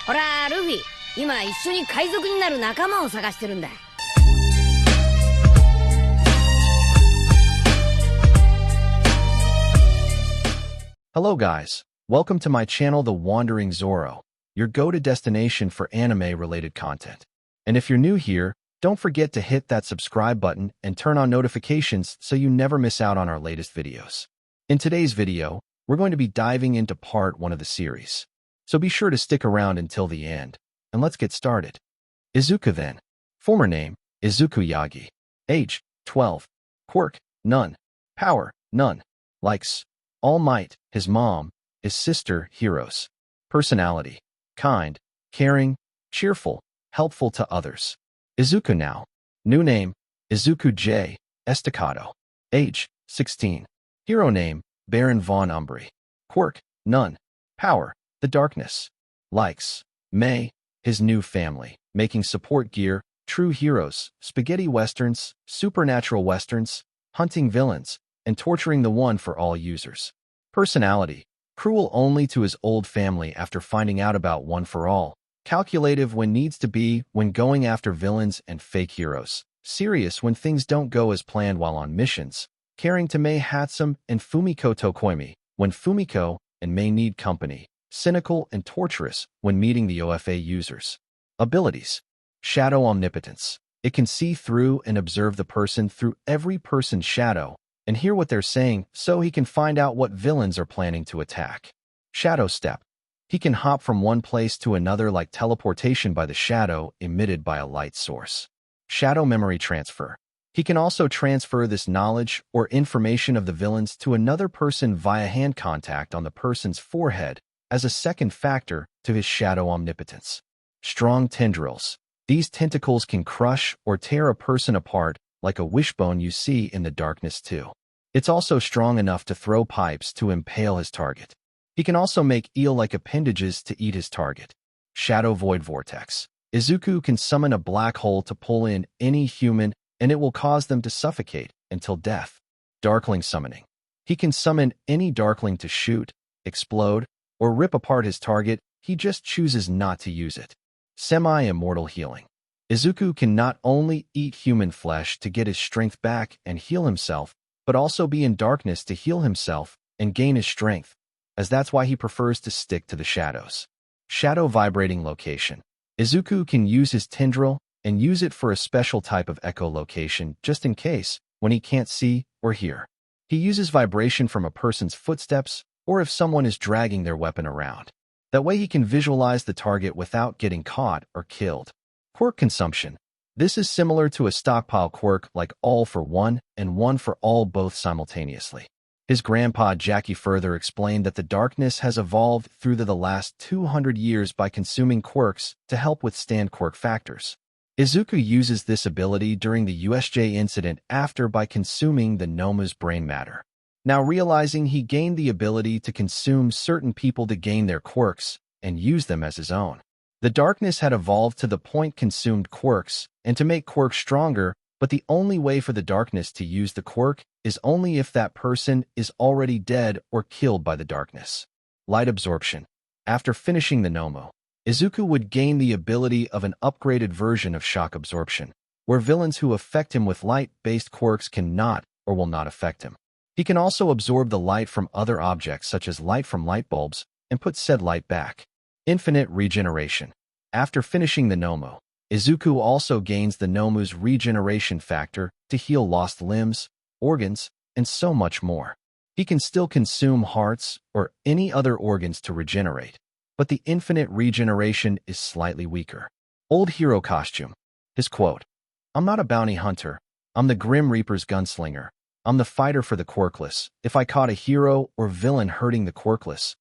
ほら、ルフィ、今一緒に海賊になる仲間を探してるんだ。Hello guys, welcome to my channel The Wandering Zoro, your go-to destination for anime-related content. And if you're new here, don't forget to hit that subscribe button and turn on notifications so you never miss out on our latest videos. In today's video, we're going to be diving into part 1 of the series. So be sure to stick around until the end, and let's get started. Izuku then. Former name, Izuku Yagi. Age, 12. Quirk, none. Power, none. Likes, All Might, his mom, his sister, heroes. Personality, kind, caring, cheerful, helpful to others. Izuku now. New name, Izuku J. Estacado. Age, 16. Hero name, Baron von Umbri. Quirk, none. Power, the darkness. Likes, May, his new family, making support gear, true heroes, spaghetti westerns, supernatural westerns, hunting villains, and torturing the one for all users. Personality, cruel only to his old family after finding out about One for All, calculative when needs to be when going after villains and fake heroes, serious when things don't go as planned while on missions, caring to Mei Hatsum and Fumiko Tokoimi when Fumiko and Mei need company, cynical and torturous when meeting the OFA users. Abilities, shadow omnipotence. It can see through and observe the person through every person's shadow and hear what they're saying so he can find out what villains are planning to attack. Shadow step. He can hop from one place to another like teleportation by the shadow emitted by a light source. Shadow memory transfer. He can also transfer this knowledge or information of the villains to another person via hand contact on the person's forehead as a second factor to his shadow omnipotence. Strong tendrils. These tentacles can crush or tear a person apart like a wishbone you see in the darkness too. It's also strong enough to throw pipes to impale his target. He can also make eel-like appendages to eat his target. Shadow void vortex. Izuku can summon a black hole to pull in any human and it will cause them to suffocate until death. Darkling summoning. He can summon any darkling to shoot, explode, or rip apart his target, he just chooses not to use it. Semi-immortal healing. Izuku can not only eat human flesh to get his strength back and heal himself, but also be in darkness to heal himself and gain his strength, as that's why he prefers to stick to the shadows. Shadow vibrating location. Izuku can use his tendril and use it for a special type of echolocation just in case when he can't see or hear. He uses vibration from a person's footsteps or if someone is dragging their weapon around. That way he can visualize the target without getting caught or killed. Quirk consumption. This is similar to a stockpile quirk like All for One and One for All both simultaneously. His grandpa Jackie further explained that the darkness has evolved through the last 200 years by consuming quirks to help withstand quirk factors. Izuku uses this ability during the USJ incident after by consuming the Nomu's brain matter. Now realizing he gained the ability to consume certain people to gain their quirks and use them as his own. The darkness had evolved to the point consumed quirks and to make quirks stronger, but the only way for the darkness to use the quirk is only if that person is already dead or killed by the darkness. Light absorption. After finishing the Nomu, Izuku would gain the ability of an upgraded version of shock absorption, where villains who affect him with light-based quirks cannot or will not affect him. He can also absorb the light from other objects such as light from light bulbs and put said light back. Infinite regeneration. After finishing the Nomu, Izuku also gains the Nomu's regeneration factor to heal lost limbs, organs, and so much more. He can still consume hearts or any other organs to regenerate, but the infinite regeneration is slightly weaker. Old hero costume. His quote, "I'm not a bounty hunter. I'm the Grim Reaper's gunslinger. I'm the fighter for the quirkless. If I caught a hero or villain hurting the quirkless,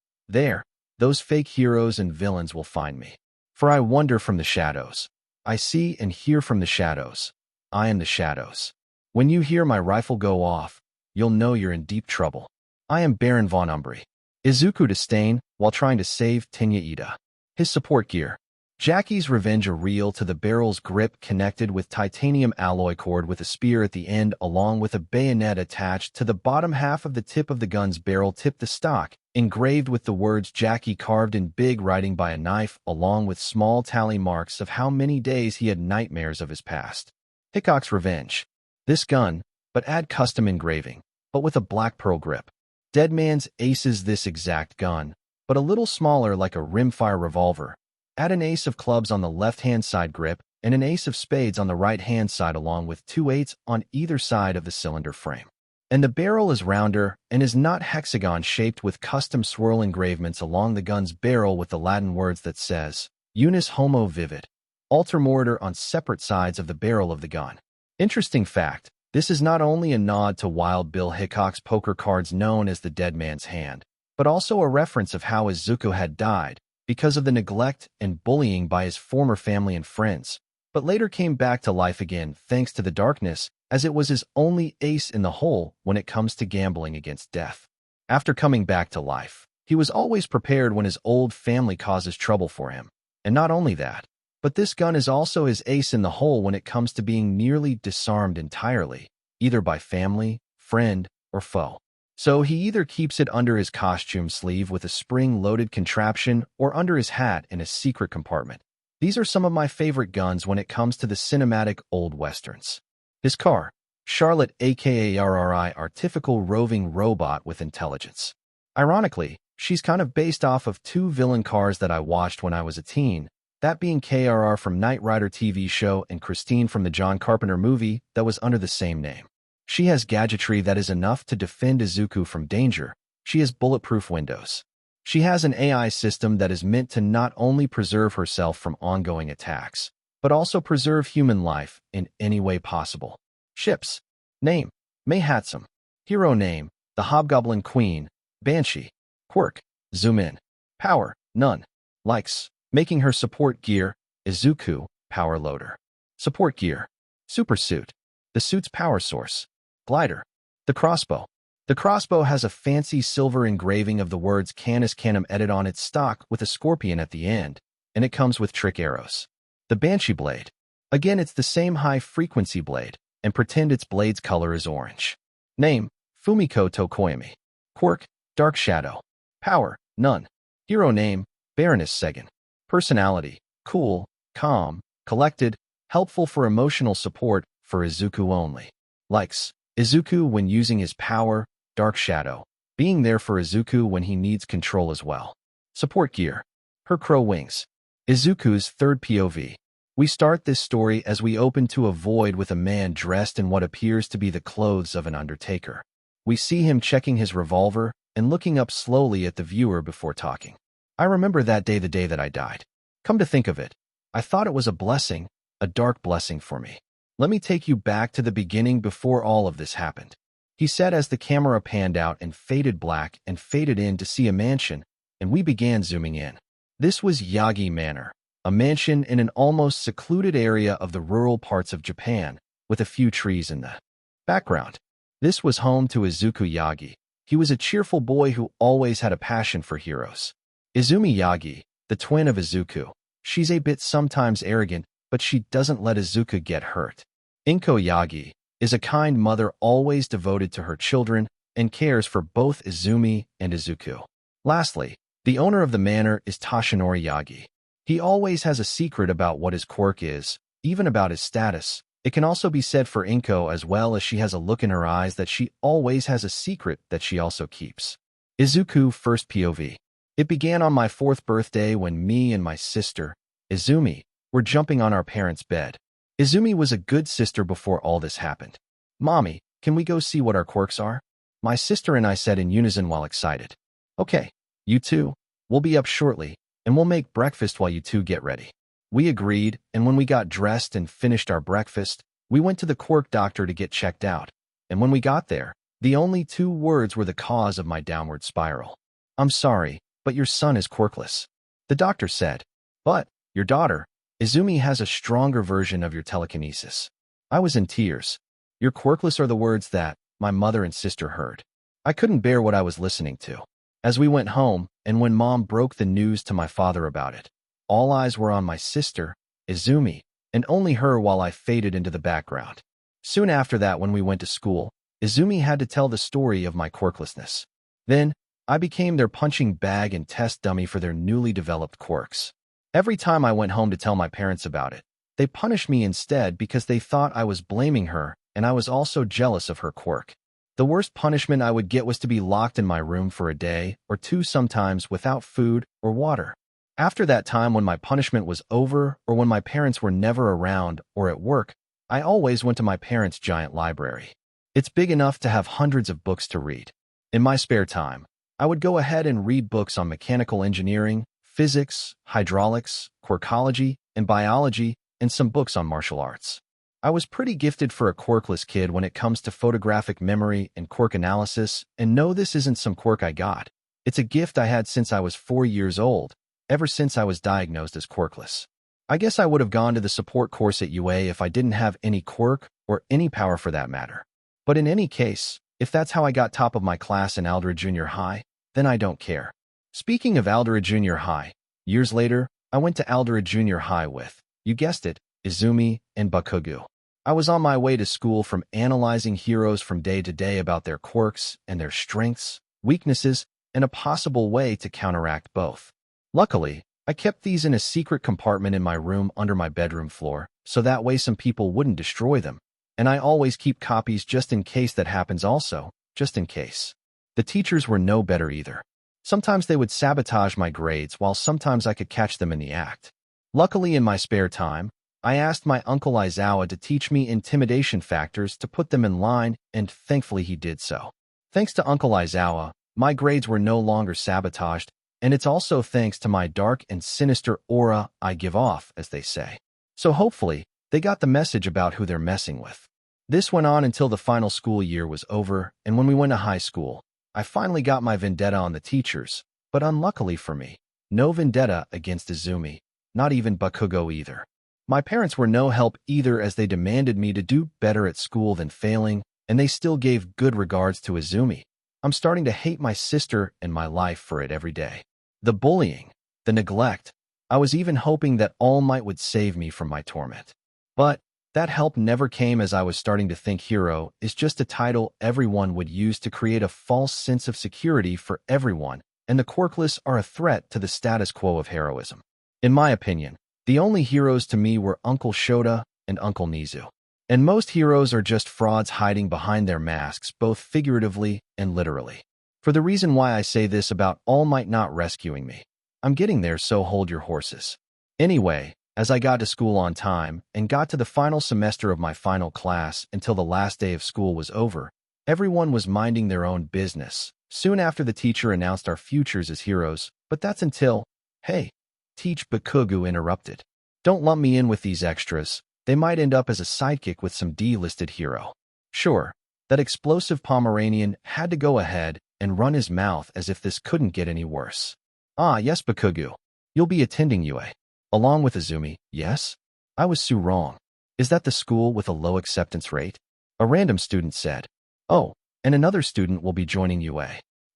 those fake heroes and villains will find me. For I wander from the shadows. I see and hear from the shadows. I am the shadows. When you hear my rifle go off, you'll know you're in deep trouble. I am Baron von Umbri." Izuku disdain while trying to save Tenya Ida. His support gear. Jackie's revenge, a reel to the barrel's grip connected with titanium alloy cord with a spear at the end along with a bayonet attached to the bottom half of the tip of the gun's barrel. Tip the stock engraved with the words Jackie carved in big writing by a knife, along with small tally marks of how many days he had nightmares of his past. Hickok's Revenge. This gun, but add custom engraving, but with a black pearl grip. Deadman's Aces. This exact gun, but a little smaller like a rimfire revolver. Add an ace of clubs on the left-hand side grip and an ace of spades on the right-hand side along with 2 8s on either side of the cylinder frame. And the barrel is rounder and is not hexagon-shaped with custom swirl engravements along the gun's barrel with the Latin words that says, Unis Homo Vivid. Alter mortar on separate sides of the barrel of the gun. Interesting fact, this is not only a nod to Wild Bill Hickok's poker cards known as the Dead Man's Hand, but also a reference of how Izuku had died because of the neglect and bullying by his former family and friends, but later came back to life again thanks to the darkness, as it was his only ace in the hole when it comes to gambling against death. After coming back to life, he was always prepared when his old family causes trouble for him. And not only that, but this gun is also his ace in the hole when it comes to being nearly disarmed entirely, either by family, friend, or foe. So he either keeps it under his costume sleeve with a spring-loaded contraption or under his hat in a secret compartment. These are some of my favorite guns when it comes to the cinematic old westerns. His car, Charlotte aka RRI, artificial roving robot with intelligence. Ironically, she's kind of based off of 2 villain cars that I watched when I was a teen, that being KRR from Knight Rider TV show and Christine from the John Carpenter movie that was under the same name. She has gadgetry that is enough to defend Izuku from danger. She has bulletproof windows. She has an AI system that is meant to not only preserve herself from ongoing attacks, but also preserve human life in any way possible. Ships. Name: May Hatsum. Hero name: the Hobgoblin Queen, Banshee. Quirk: Zoom in. Power: none. Likes: making her support gear, Izuku, power loader. Support gear: super suit. The suit's power source. Glider. The crossbow. The crossbow has a fancy silver engraving of the words Canis Canum Edit on its stock with a scorpion at the end, and it comes with trick arrows. The Banshee blade. Again, it's the same high-frequency blade, and pretend its blade's color is orange. Name: Fumiko Tokoyami. Quirk: Dark Shadow. Power: none. Hero name: Baroness Segan. Personality: cool, calm, collected, helpful for emotional support, for Izuku only. Likes: Izuku when using his power, Dark Shadow, being there for Izuku when he needs control as well. Support gear: her crow wings. Izuku's third POV. We start this story as we open to a void with a man dressed in what appears to be the clothes of an undertaker. We see him checking his revolver and looking up slowly at the viewer before talking. I remember that day, the day that I died. Come to think of it, I thought it was a blessing, a dark blessing for me. Let me take you back to the beginning before all of this happened. He said as the camera panned out and faded black and faded in to see a mansion, and we began zooming in. This was Yagi Manor, a mansion in an almost secluded area of the rural parts of Japan, with a few trees in the background. This was home to Izuku Yagi. He was a cheerful boy who always had a passion for heroes. Izumi Yagi, the twin of Izuku. She's a bit sometimes arrogant, but she doesn't let Izuku get hurt. Inko Yagi is a kind mother always devoted to her children and cares for both Izumi and Izuku. Lastly, the owner of the manor is Toshinori Yagi. He always has a secret about what his quirk is, even about his status. It can also be said for Inko as well, as she has a look in her eyes that she always has a secret that she also keeps. Izuku first POV. It began on my 4th birthday when me and my sister, Izumi, were jumping on our parents' bed. Izumi was a good sister before all this happened. Mommy, can we go see what our quirks are? My sister and I said in unison while excited. Okay, you two, we'll be up shortly, and we'll make breakfast while you two get ready. We agreed, and when we got dressed and finished our breakfast, we went to the quirk doctor to get checked out. And when we got there, the only 2 words were the cause of my downward spiral. I'm sorry, but your son is quirkless. The doctor said, but your daughter, Izumi, has a stronger version of your telekinesis. I was in tears. Your quirkless are the words that my mother and sister heard. I couldn't bear what I was listening to. As we went home, and when Mom broke the news to my father about it, all eyes were on my sister, Izumi, and only her while I faded into the background. Soon after that, when we went to school, Izumi had to tell the story of my quirklessness. Then, I became their punching bag and test dummy for their newly developed quirks. Every time I went home to tell my parents about it, they punished me instead because they thought I was blaming her and I was also jealous of her quirk. The worst punishment I would get was to be locked in my room for a day or two, sometimes without food or water. After that time, when my punishment was over or when my parents were never around or at work, I always went to my parents' giant library. It's big enough to have hundreds of books to read. In my spare time, I would go ahead and read books on mechanical engineering, physics, hydraulics, quirkology, and biology, and some books on martial arts. I was pretty gifted for a quirkless kid when it comes to photographic memory and quirk analysis, and no, this isn't some quirk I got. It's a gift I had since I was 4 years old, ever since I was diagnosed as quirkless. I guess I would have gone to the support course at UA if I didn't have any quirk or any power for that matter. But in any case, if that's how I got top of my class in Aldera Junior High, then I don't care. Speaking of Aldera Junior High, years later, I went to Aldera Junior High with, you guessed it, Izumi and Bakugo. I was on my way to school from analyzing heroes from day to day about their quirks and their strengths, weaknesses, and a possible way to counteract both. Luckily, I kept these in a secret compartment in my room under my bedroom floor, so that way some people wouldn't destroy them. And I always keep copies just in case that happens also, just in case. The teachers were no better either. Sometimes they would sabotage my grades while sometimes I could catch them in the act. Luckily, in my spare time, I asked my uncle Aizawa to teach me intimidation factors to put them in line, and thankfully he did so. Thanks to Uncle Aizawa, my grades were no longer sabotaged, and it's also thanks to my dark and sinister aura I give off, as they say. So hopefully, they got the message about who they're messing with. This went on until the final school year was over, and when we went to high school, I finally got my vendetta on the teachers, but unluckily for me, no vendetta against Izumi, not even Bakugo either. My parents were no help either, as they demanded me to do better at school than failing, and they still gave good regards to Izumi. I'm starting to hate my sister and my life for it every day. The bullying, the neglect. I was even hoping that All Might would save me from my torment. But that help never came, as I was starting to think hero is just a title everyone would use to create a false sense of security for everyone, and the quirkless are a threat to the status quo of heroism. In my opinion, the only heroes to me were Uncle Shota and Uncle Nizu. And most heroes are just frauds hiding behind their masks, both figuratively and literally. For the reason why I say this about All Might not rescuing me. I'm getting there, so hold your horses. Anyway, as I got to school on time and got to the final semester of my final class until the last day of school was over, everyone was minding their own business. Soon after, the teacher announced our futures as heroes, but that's until, hey, Teach Bakugo interrupted. Don't lump me in with these extras. They might end up as a sidekick with some D-listed hero. Sure, that explosive Pomeranian had to go ahead and run his mouth as if this couldn't get any worse. Ah, yes, Bakugo. You'll be attending UA. Along with Izumi, yes? I was so wrong. Is that the school with a low acceptance rate? A random student said. Oh, and another student will be joining UA.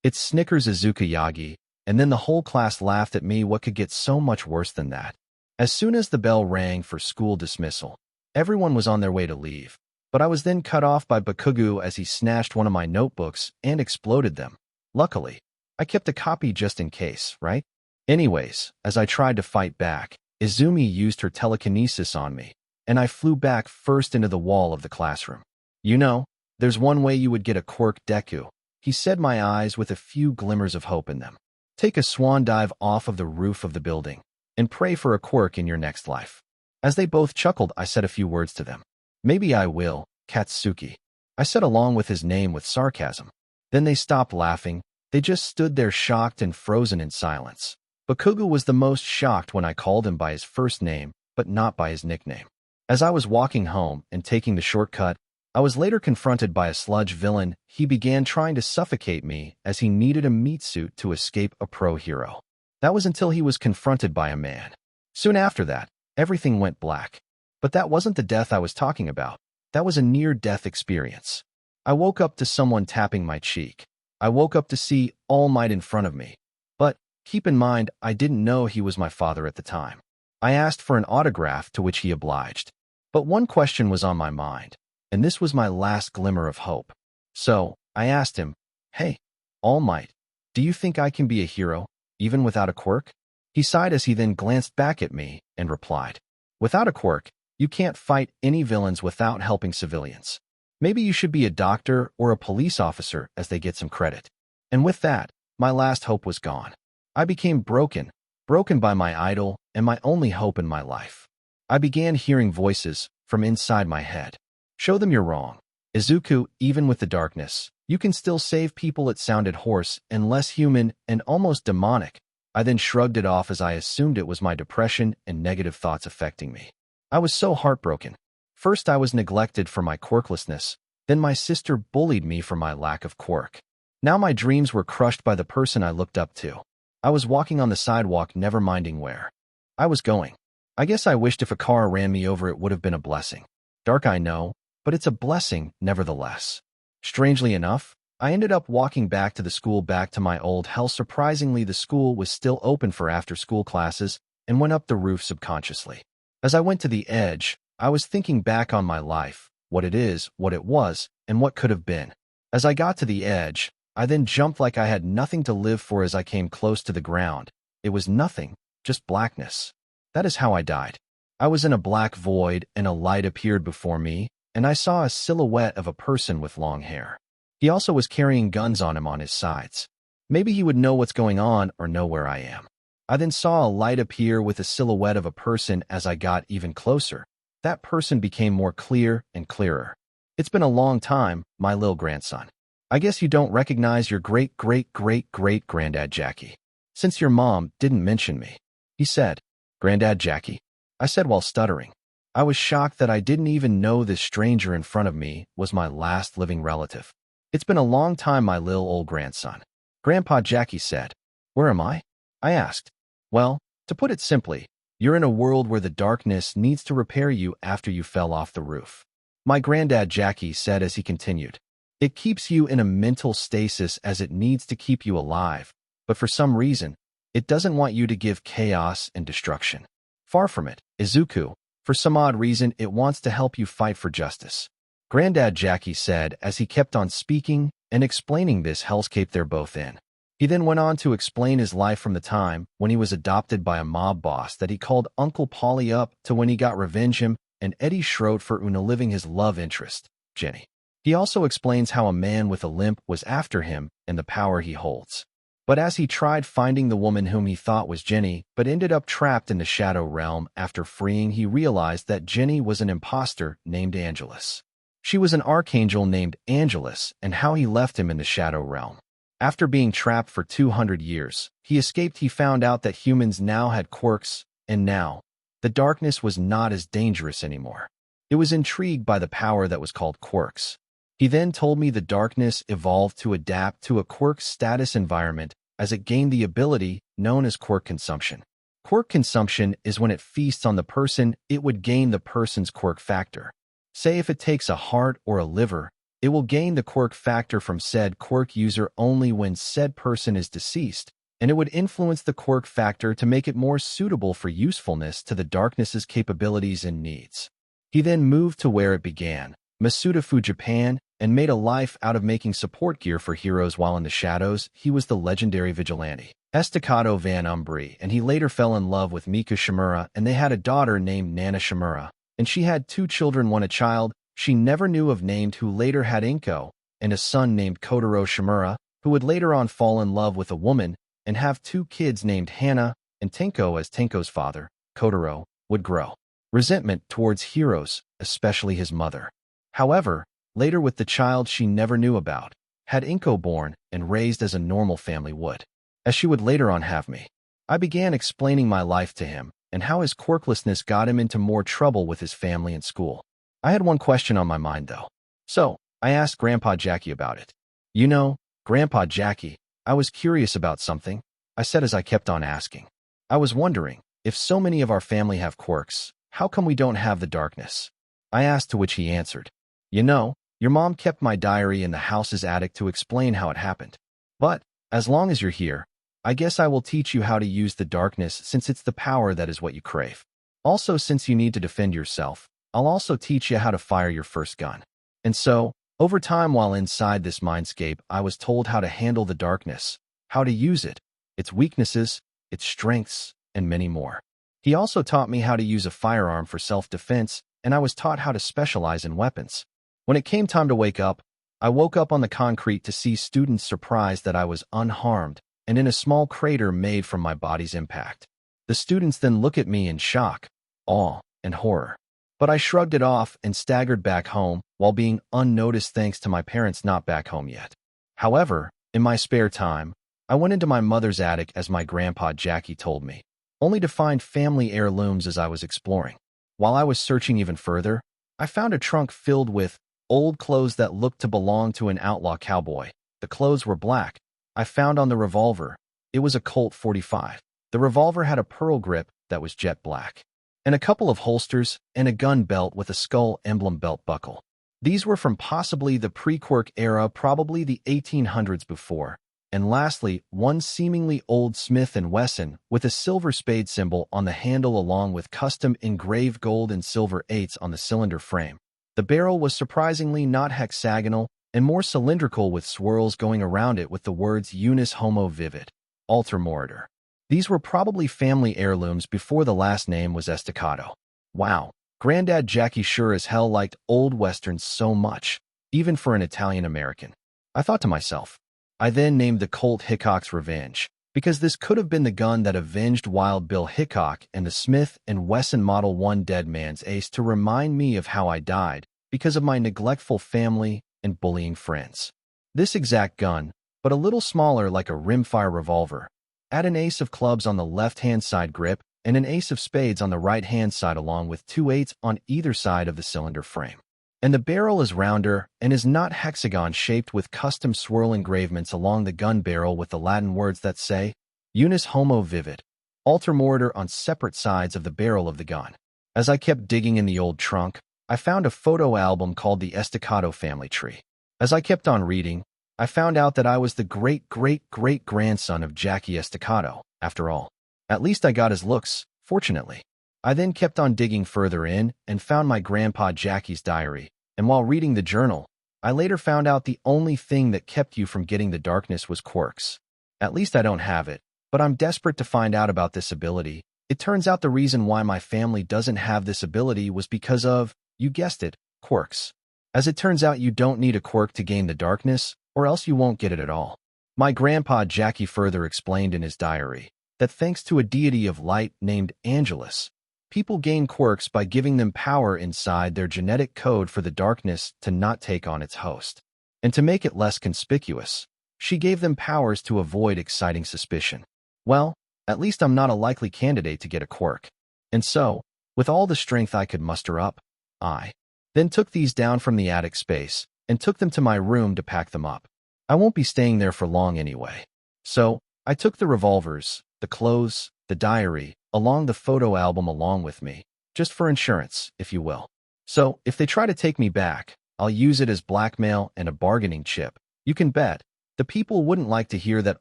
It's Snickers Izuka Yagi, and then the whole class laughed at me. What could get so much worse than that? As soon as the bell rang for school dismissal, everyone was on their way to leave, but I was then cut off by Bakugo as he snatched one of my notebooks and exploded them. Luckily, I kept a copy just in case, right? Anyways, as I tried to fight back, Izumi used her telekinesis on me, and I flew back first into the wall of the classroom. You know, there's one way you would get a quirk, Deku, he said, my eyes with a few glimmers of hope in them. Take a swan dive off of the roof of the building, and pray for a quirk in your next life. As they both chuckled, I said a few words to them. Maybe I will, Katsuki. I said along with his name with sarcasm. Then they stopped laughing. They just stood there shocked and frozen in silence. Bakugo was the most shocked when I called him by his first name, but not by his nickname. As I was walking home and taking the shortcut, I was later confronted by a sludge villain. He began trying to suffocate me as he needed a meat suit to escape a pro hero. That was until he was confronted by a man. Soon after that, everything went black. But that wasn't the death I was talking about. That was a near-death experience. I woke up to someone tapping my cheek. I woke up to see All Might in front of me. But keep in mind, I didn't know he was my father at the time. I asked for an autograph, to which he obliged. But one question was on my mind, and this was my last glimmer of hope. So I asked him, "Hey, All Might, Do you think I can be a hero, even without a quirk? He sighed as he then glanced back at me and replied, without a quirk, you can't fight any villains without helping civilians. Maybe you should be a doctor or a police officer as they get some credit. And with that, my last hope was gone. I became broken by my idol and my only hope in my life. I began hearing voices from inside my head. Show them you're wrong. Izuku, even with the darkness, you can still save people. It sounded hoarse and less human and almost demonic. I then shrugged it off as I assumed it was my depression and negative thoughts affecting me. I was so heartbroken. First I was neglected for my quirklessness, then my sister bullied me for my lack of quirk. Now my dreams were crushed by the person I looked up to. I was walking on the sidewalk, never minding where I was going. I guess I wished if a car ran me over it would have been a blessing. Dark, I know, but it's a blessing nevertheless. Strangely enough, I ended up walking back to the school, back to my old hell. Surprisingly, the school was still open for after-school classes and went up the roof subconsciously. As I went to the edge, I was thinking back on my life, what it is, what it was, and what could have been. As I got to the edge, I then jumped like I had nothing to live for. As I came close to the ground, it was nothing, just blackness. That is how I died. I was in a black void and a light appeared before me, and I saw a silhouette of a person with long hair. He also was carrying guns on him on his sides. Maybe he would know what's going on or know where I am. I then saw a light appear with a silhouette of a person. As I got even closer, that person became more clear and clearer. It's been a long time, my little grandson. I guess you don't recognize your great-great-great-great-granddad Jackie, since your mom didn't mention me. He said, Granddad Jackie? I said while stuttering. I was shocked that I didn't even know this stranger in front of me was my last living relative. It's been a long time, my little old grandson. Grandpa Jackie said. Where am I? I asked. Well, to put it simply, you're in a world where the darkness needs to repair you after you fell off the roof. My granddad Jackie said as he continued. It keeps you in a mental stasis as it needs to keep you alive, but for some reason, it doesn't want you to give chaos and destruction. Far from it, Izuku, for some odd reason, it wants to help you fight for justice. Granddad Jackie said as he kept on speaking and explaining this hellscape they're both in. He then went on to explain his life from the time when he was adopted by a mob boss that he called Uncle Polly up to when he got revenge him and Eddie Schroed for Una living his love interest, Jenny. He also explains how a man with a limp was after him and the power he holds. But as he tried finding the woman whom he thought was Jenny, but ended up trapped in the Shadow Realm, after freeing he realized that Jenny was an imposter named Angelus. She was an archangel named Angelus, and how he left him in the Shadow Realm. After being trapped for 200 years, he escaped. He found out that humans now had quirks, and now, the darkness was not as dangerous anymore. It was intrigued by the power that was called quirks. He then told me the darkness evolved to adapt to a quirk status environment as it gained the ability known as quirk consumption. Quirk consumption is when it feasts on the person, it would gain the person's quirk factor. Say if it takes a heart or a liver, it will gain the quirk factor from said quirk user only when said person is deceased, and it would influence the quirk factor to make it more suitable for usefulness to the darkness's capabilities and needs. He then moved to where it began, Masudafu, Japan, and made a life out of making support gear for heroes while in the shadows. He was the legendary vigilante Estacado Van Umbri, and he later fell in love with Miku Shimura, and they had a daughter named Nana Shimura, and she had 2 children, one a child she never knew of named who later had Inko, and a son named Kotaro Shimura, who would later on fall in love with a woman and have 2 kids named Hana and Tenko. As Tenko's father, Kotaro, would grow resentment towards heroes, especially his mother. However, later with the child she never knew about, had Inko born and raised as a normal family would. As she would later on have me. I began explaining my life to him and how his quirklessness got him into more trouble with his family and school. I had one question on my mind though. So, I asked Grandpa Jackie about it. You know, Grandpa Jackie, I was curious about something, I said as I kept on asking. I was wondering, if so many of our family have quirks, how come we don't have the darkness? I asked, to which he answered. You know, your mom kept my diary in the house's attic to explain how it happened. But, as long as you're here, I guess I will teach you how to use the darkness since it's the power that is what you crave. Also, since you need to defend yourself, I'll also teach you how to fire your first gun. And so, over time while inside this mindscape, I was told how to handle the darkness, how to use it, its weaknesses, its strengths, and many more. He also taught me how to use a firearm for self-defense, and I was taught how to specialize in weapons. When it came time to wake up, I woke up on the concrete to see students surprised that I was unharmed and in a small crater made from my body's impact. The students then look at me in shock, awe, and horror. But I shrugged it off and staggered back home while being unnoticed thanks to my parents not back home yet. However, in my spare time, I went into my mother's attic as my grandpa Jackie told me, only to find family heirlooms as I was exploring. While I was searching even further, I found a trunk filled with old clothes that looked to belong to an outlaw cowboy. The clothes were black. I found on the revolver. It was a Colt 45. The revolver had a pearl grip that was jet black, and a couple of holsters and a gun belt with a skull emblem belt buckle. These were from possibly the pre-Quirk era, probably the 1800s before. And lastly, one seemingly old Smith & Wesson with a silver spade symbol on the handle along with custom engraved gold and silver 8s on the cylinder frame. The barrel was surprisingly not hexagonal and more cylindrical with swirls going around it with the words Unis Homo Vivid, Alter Moritor. These were probably family heirlooms before the last name was Estacado. Wow, Granddad Jackie sure as hell liked old westerns so much, even for an Italian-American. I thought to myself. I then named the Colt Hickok's Revenge, because this could have been the gun that avenged Wild Bill Hickok and the Smith & Wesson Model 1 Dead Man's Ace to remind me of how I died because of my neglectful family and bullying friends. This exact gun, but a little smaller like a rimfire revolver, had an ace of clubs on the left-hand side grip and an ace of spades on the right-hand side along with 2 8s on either side of the cylinder frame. And the barrel is rounder and is not hexagon-shaped with custom swirl engravements along the gun barrel with the Latin words that say, Unis Homo Vivid, Alter Moritor on separate sides of the barrel of the gun. As I kept digging in the old trunk, I found a photo album called the Estacado Family Tree. As I kept on reading, I found out that I was the great-great-great-grandson of Jackie Estacado, after all. At least I got his looks, fortunately. I then kept on digging further in and found my grandpa Jackie's diary, and while reading the journal, I later found out the only thing that kept you from getting the darkness was quirks. At least I don't have it, but I'm desperate to find out about this ability. It turns out the reason why my family doesn't have this ability was because of, you guessed it, quirks. As it turns out, you don't need a quirk to gain the darkness, or else you won't get it at all. My grandpa Jackie further explained in his diary that thanks to a deity of light named Angelus, people gain quirks by giving them power inside their genetic code for the darkness to not take on its host. And to make it less conspicuous, she gave them powers to avoid exciting suspicion. Well, at least I'm not a likely candidate to get a quirk. And so, with all the strength I could muster up, I then took these down from the attic space and took them to my room to pack them up. I won't be staying there for long anyway. So, I took the revolvers, the clothes, the diary, along the photo album along with me, just for insurance, if you will. So, if they try to take me back, I'll use it as blackmail and a bargaining chip. You can bet, the people wouldn't like to hear that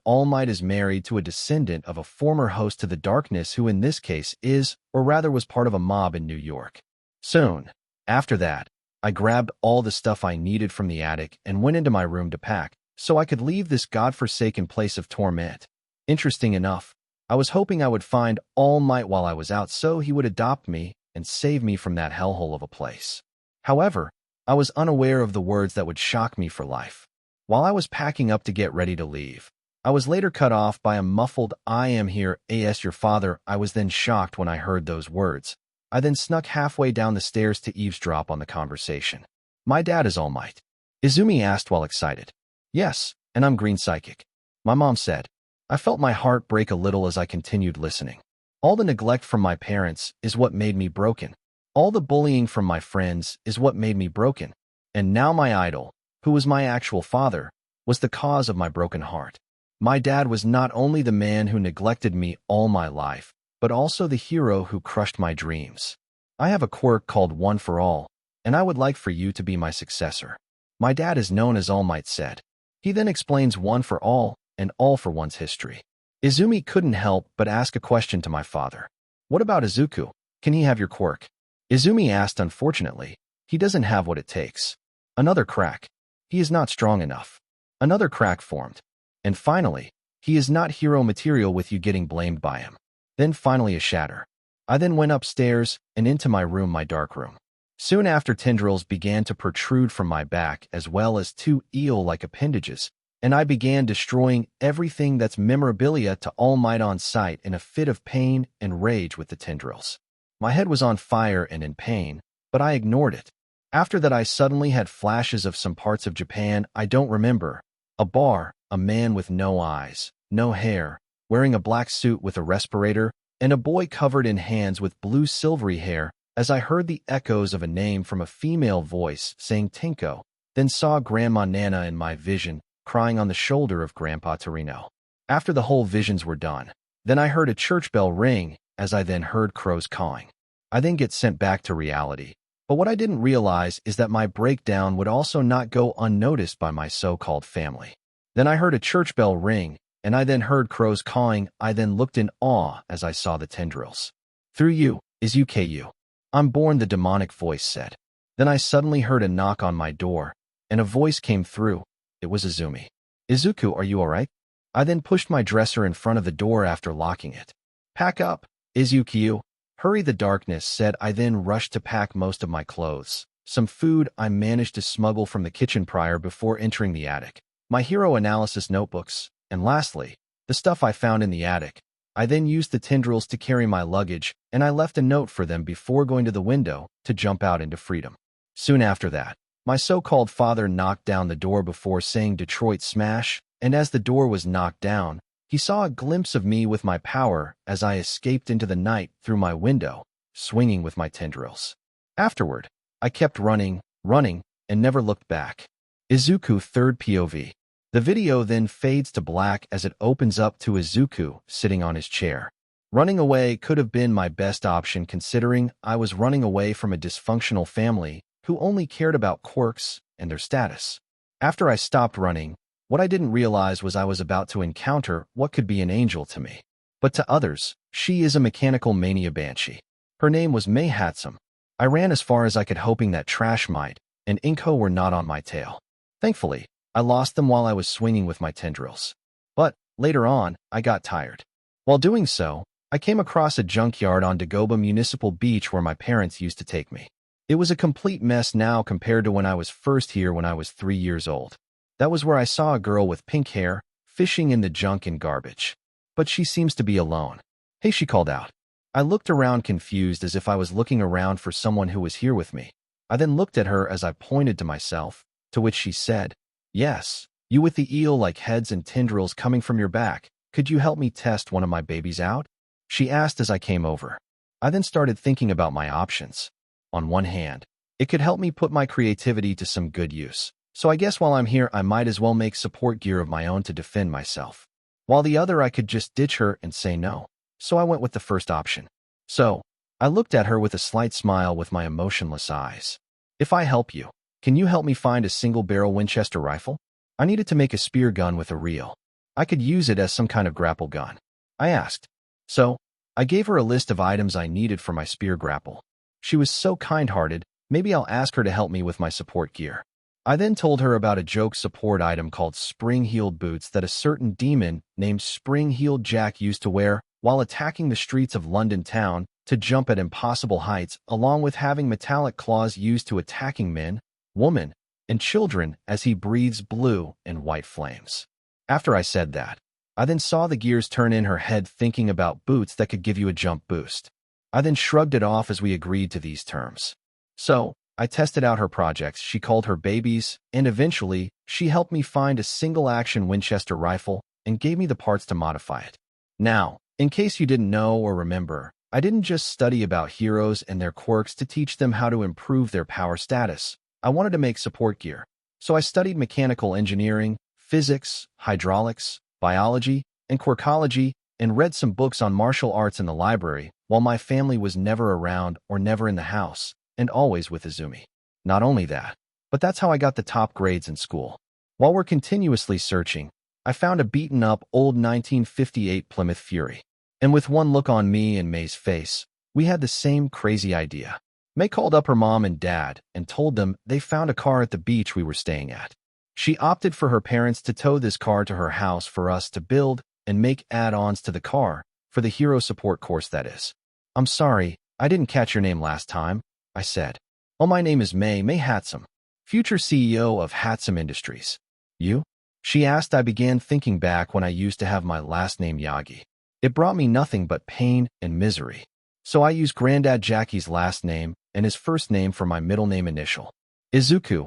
All Might is married to a descendant of a former host to the darkness who in this case is, or rather was part of a mob in New York. Soon, after that, I grabbed all the stuff I needed from the attic and went into my room to pack, so I could leave this godforsaken place of torment. Interesting enough, I was hoping I would find All Might while I was out so he would adopt me and save me from that hellhole of a place. However, I was unaware of the words that would shock me for life. While I was packing up to get ready to leave, I was later cut off by a muffled, "I am here, as your father." I was then shocked when I heard those words. I then snuck halfway down the stairs to eavesdrop on the conversation. "My dad is All Might?" Izumi asked while excited. "Yes, and I'm Green Psychic," my mom said. I felt my heart break a little as I continued listening. All the neglect from my parents is what made me broken. All the bullying from my friends is what made me broken. And now my idol, who was my actual father, was the cause of my broken heart. My dad was not only the man who neglected me all my life, but also the hero who crushed my dreams. I have a quirk called One for All, and I would like for you to be my successor. My dad is known as All Might said. He then explains One for All and All for One's history. Izumi couldn't help but ask a question to my father. "What about Izuku? Can he have your quirk?" Izumi asked. "Unfortunately, he doesn't have what it takes." Another crack. He is not strong enough. Another crack formed. And finally, He is not hero material with you getting blamed by him. Then finally a shatter. I then went upstairs and into my room, my dark room. Soon after, tendrils began to protrude from my back as well as two eel-like appendages, and I began destroying everything that's memorabilia to all might on sight in a fit of pain and rage with the tendrils. My head was on fire and in pain, but I ignored it. After that, I suddenly had flashes of some parts of Japan I don't remember. A bar, a man with no eyes, no hair, wearing a black suit with a respirator, and a boy covered in hands with blue silvery hair, as I heard the echoes of a name from a female voice saying Tinko, then saw Grandma Nana in my vision, crying on the shoulder of Grandpa Torino. After the whole visions were done, then I heard a church bell ring, as I then heard crows cawing. I then get sent back to reality. But what I didn't realize is that my breakdown would also not go unnoticed by my so-called family. Then I heard a church bell ring, and I then heard crows cawing. I then looked in awe as I saw the tendrils. Through you, Izuku. I'm born, the demonic voice said. Then I suddenly heard a knock on my door, and a voice came through. It was Izumi. Izuku, are you alright? I then pushed my dresser in front of the door after locking it. Pack up, Izuku. Hurry, the darkness said. I then rushed to pack most of my clothes. Some food I managed to smuggle from the kitchen prior before entering the attic. My hero analysis notebooks, and lastly, the stuff I found in the attic. I then used the tendrils to carry my luggage, and I left a note for them before going to the window to jump out into freedom. Soon after that, my so-called father knocked down the door before saying Detroit smash, and as the door was knocked down, he saw a glimpse of me with my power as I escaped into the night through my window, swinging with my tendrils. Afterward, I kept running, and never looked back. Izuku, third POV. The video then fades to black as it opens up to Izuku sitting on his chair. Running away could have been my best option, considering I was running away from a dysfunctional family who only cared about quirks and their status. After I stopped running, what I didn't realize was I was about to encounter what could be an angel to me. But to others, she is a mechanical mania banshee. Her name was Mei Hatsum. I ran as far as I could, hoping that Trash Might and Inko were not on my tail. Thankfully, I lost them while I was swinging with my tendrils. But, later on, I got tired. While doing so, I came across a junkyard on Dagoba Municipal Beach where my parents used to take me. It was a complete mess now compared to when I was first here when I was 3 years old. That was where I saw a girl with pink hair, fishing in the junk and garbage. But she seems to be alone. Hey, she called out. I looked around confused as if I was looking around for someone who was here with me. I then looked at her as I pointed to myself, to which she said, Yes, you with the eel-like heads and tendrils coming from your back. Could you help me test one of my babies out? She asked as I came over. I then started thinking about my options. On one hand, it could help me put my creativity to some good use. So I guess while I'm here, I might as well make support gear of my own to defend myself. While the other, I could just ditch her and say no. So I went with the first option. So, I looked at her with a slight smile with my emotionless eyes. If I help you, can you help me find a single-barrel Winchester rifle? I needed to make a spear gun with a reel. I could use it as some kind of grapple gun. I asked. So, I gave her a list of items I needed for my spear grapple. She was so kind-hearted, maybe I'll ask her to help me with my support gear. I then told her about a joke support item called spring-heeled boots that a certain demon named Spring-Heeled Jack used to wear while attacking the streets of London town to jump at impossible heights, along with having metallic claws used to attacking men, women, and children as he breathes blue and white flames. After I said that, I then saw the gears turn in her head thinking about boots that could give you a jump boost. I then shrugged it off as we agreed to these terms. So, I tested out her projects she called her babies, and eventually, she helped me find a single-action Winchester rifle and gave me the parts to modify it. Now, in case you didn't know or remember, I didn't just study about heroes and their quirks to teach them how to improve their power status. I wanted to make support gear. So I studied mechanical engineering, physics, hydraulics, biology, and quirkology, and read some books on martial arts in the library while my family was never around or never in the house, and always with Izumi. Not only that, but that's how I got the top grades in school. While we're continuously searching, I found a beaten-up old 1958 Plymouth Fury. And with one look on me and May's face, we had the same crazy idea. May called up her mom and dad and told them they found a car at the beach we were staying at. She opted for her parents to tow this car to her house for us to build and make add-ons to the car, for the hero support course that is. I'm sorry, I didn't catch your name last time, I said. Oh, my name is May Hatsum, future CEO of Hatsum Industries. You? She asked. I began thinking back when I used to have my last name Yagi. It brought me nothing but pain and misery. So I used Granddad Jackie's last name and his first name for my middle name initial. Izuku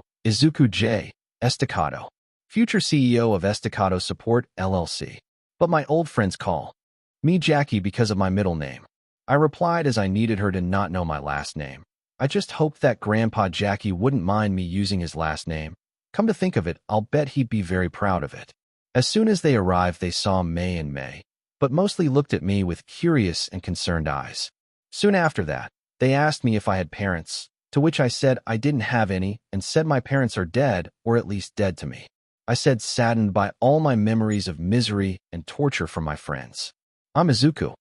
J. Estacado, future CEO of Estacado Support LLC. But my old friends call me Jackie because of my middle name. I replied as I needed her to not know my last name. I just hoped that Grandpa Jackie wouldn't mind me using his last name. Come to think of it, I'll bet he'd be very proud of it. As soon as they arrived, they saw May and May, but mostly looked at me with curious and concerned eyes. Soon after that, they asked me if I had parents, to which I said I didn't have any and said my parents are dead, or at least dead to me. I said, saddened by all my memories of misery and torture from my friends. I'm Izuku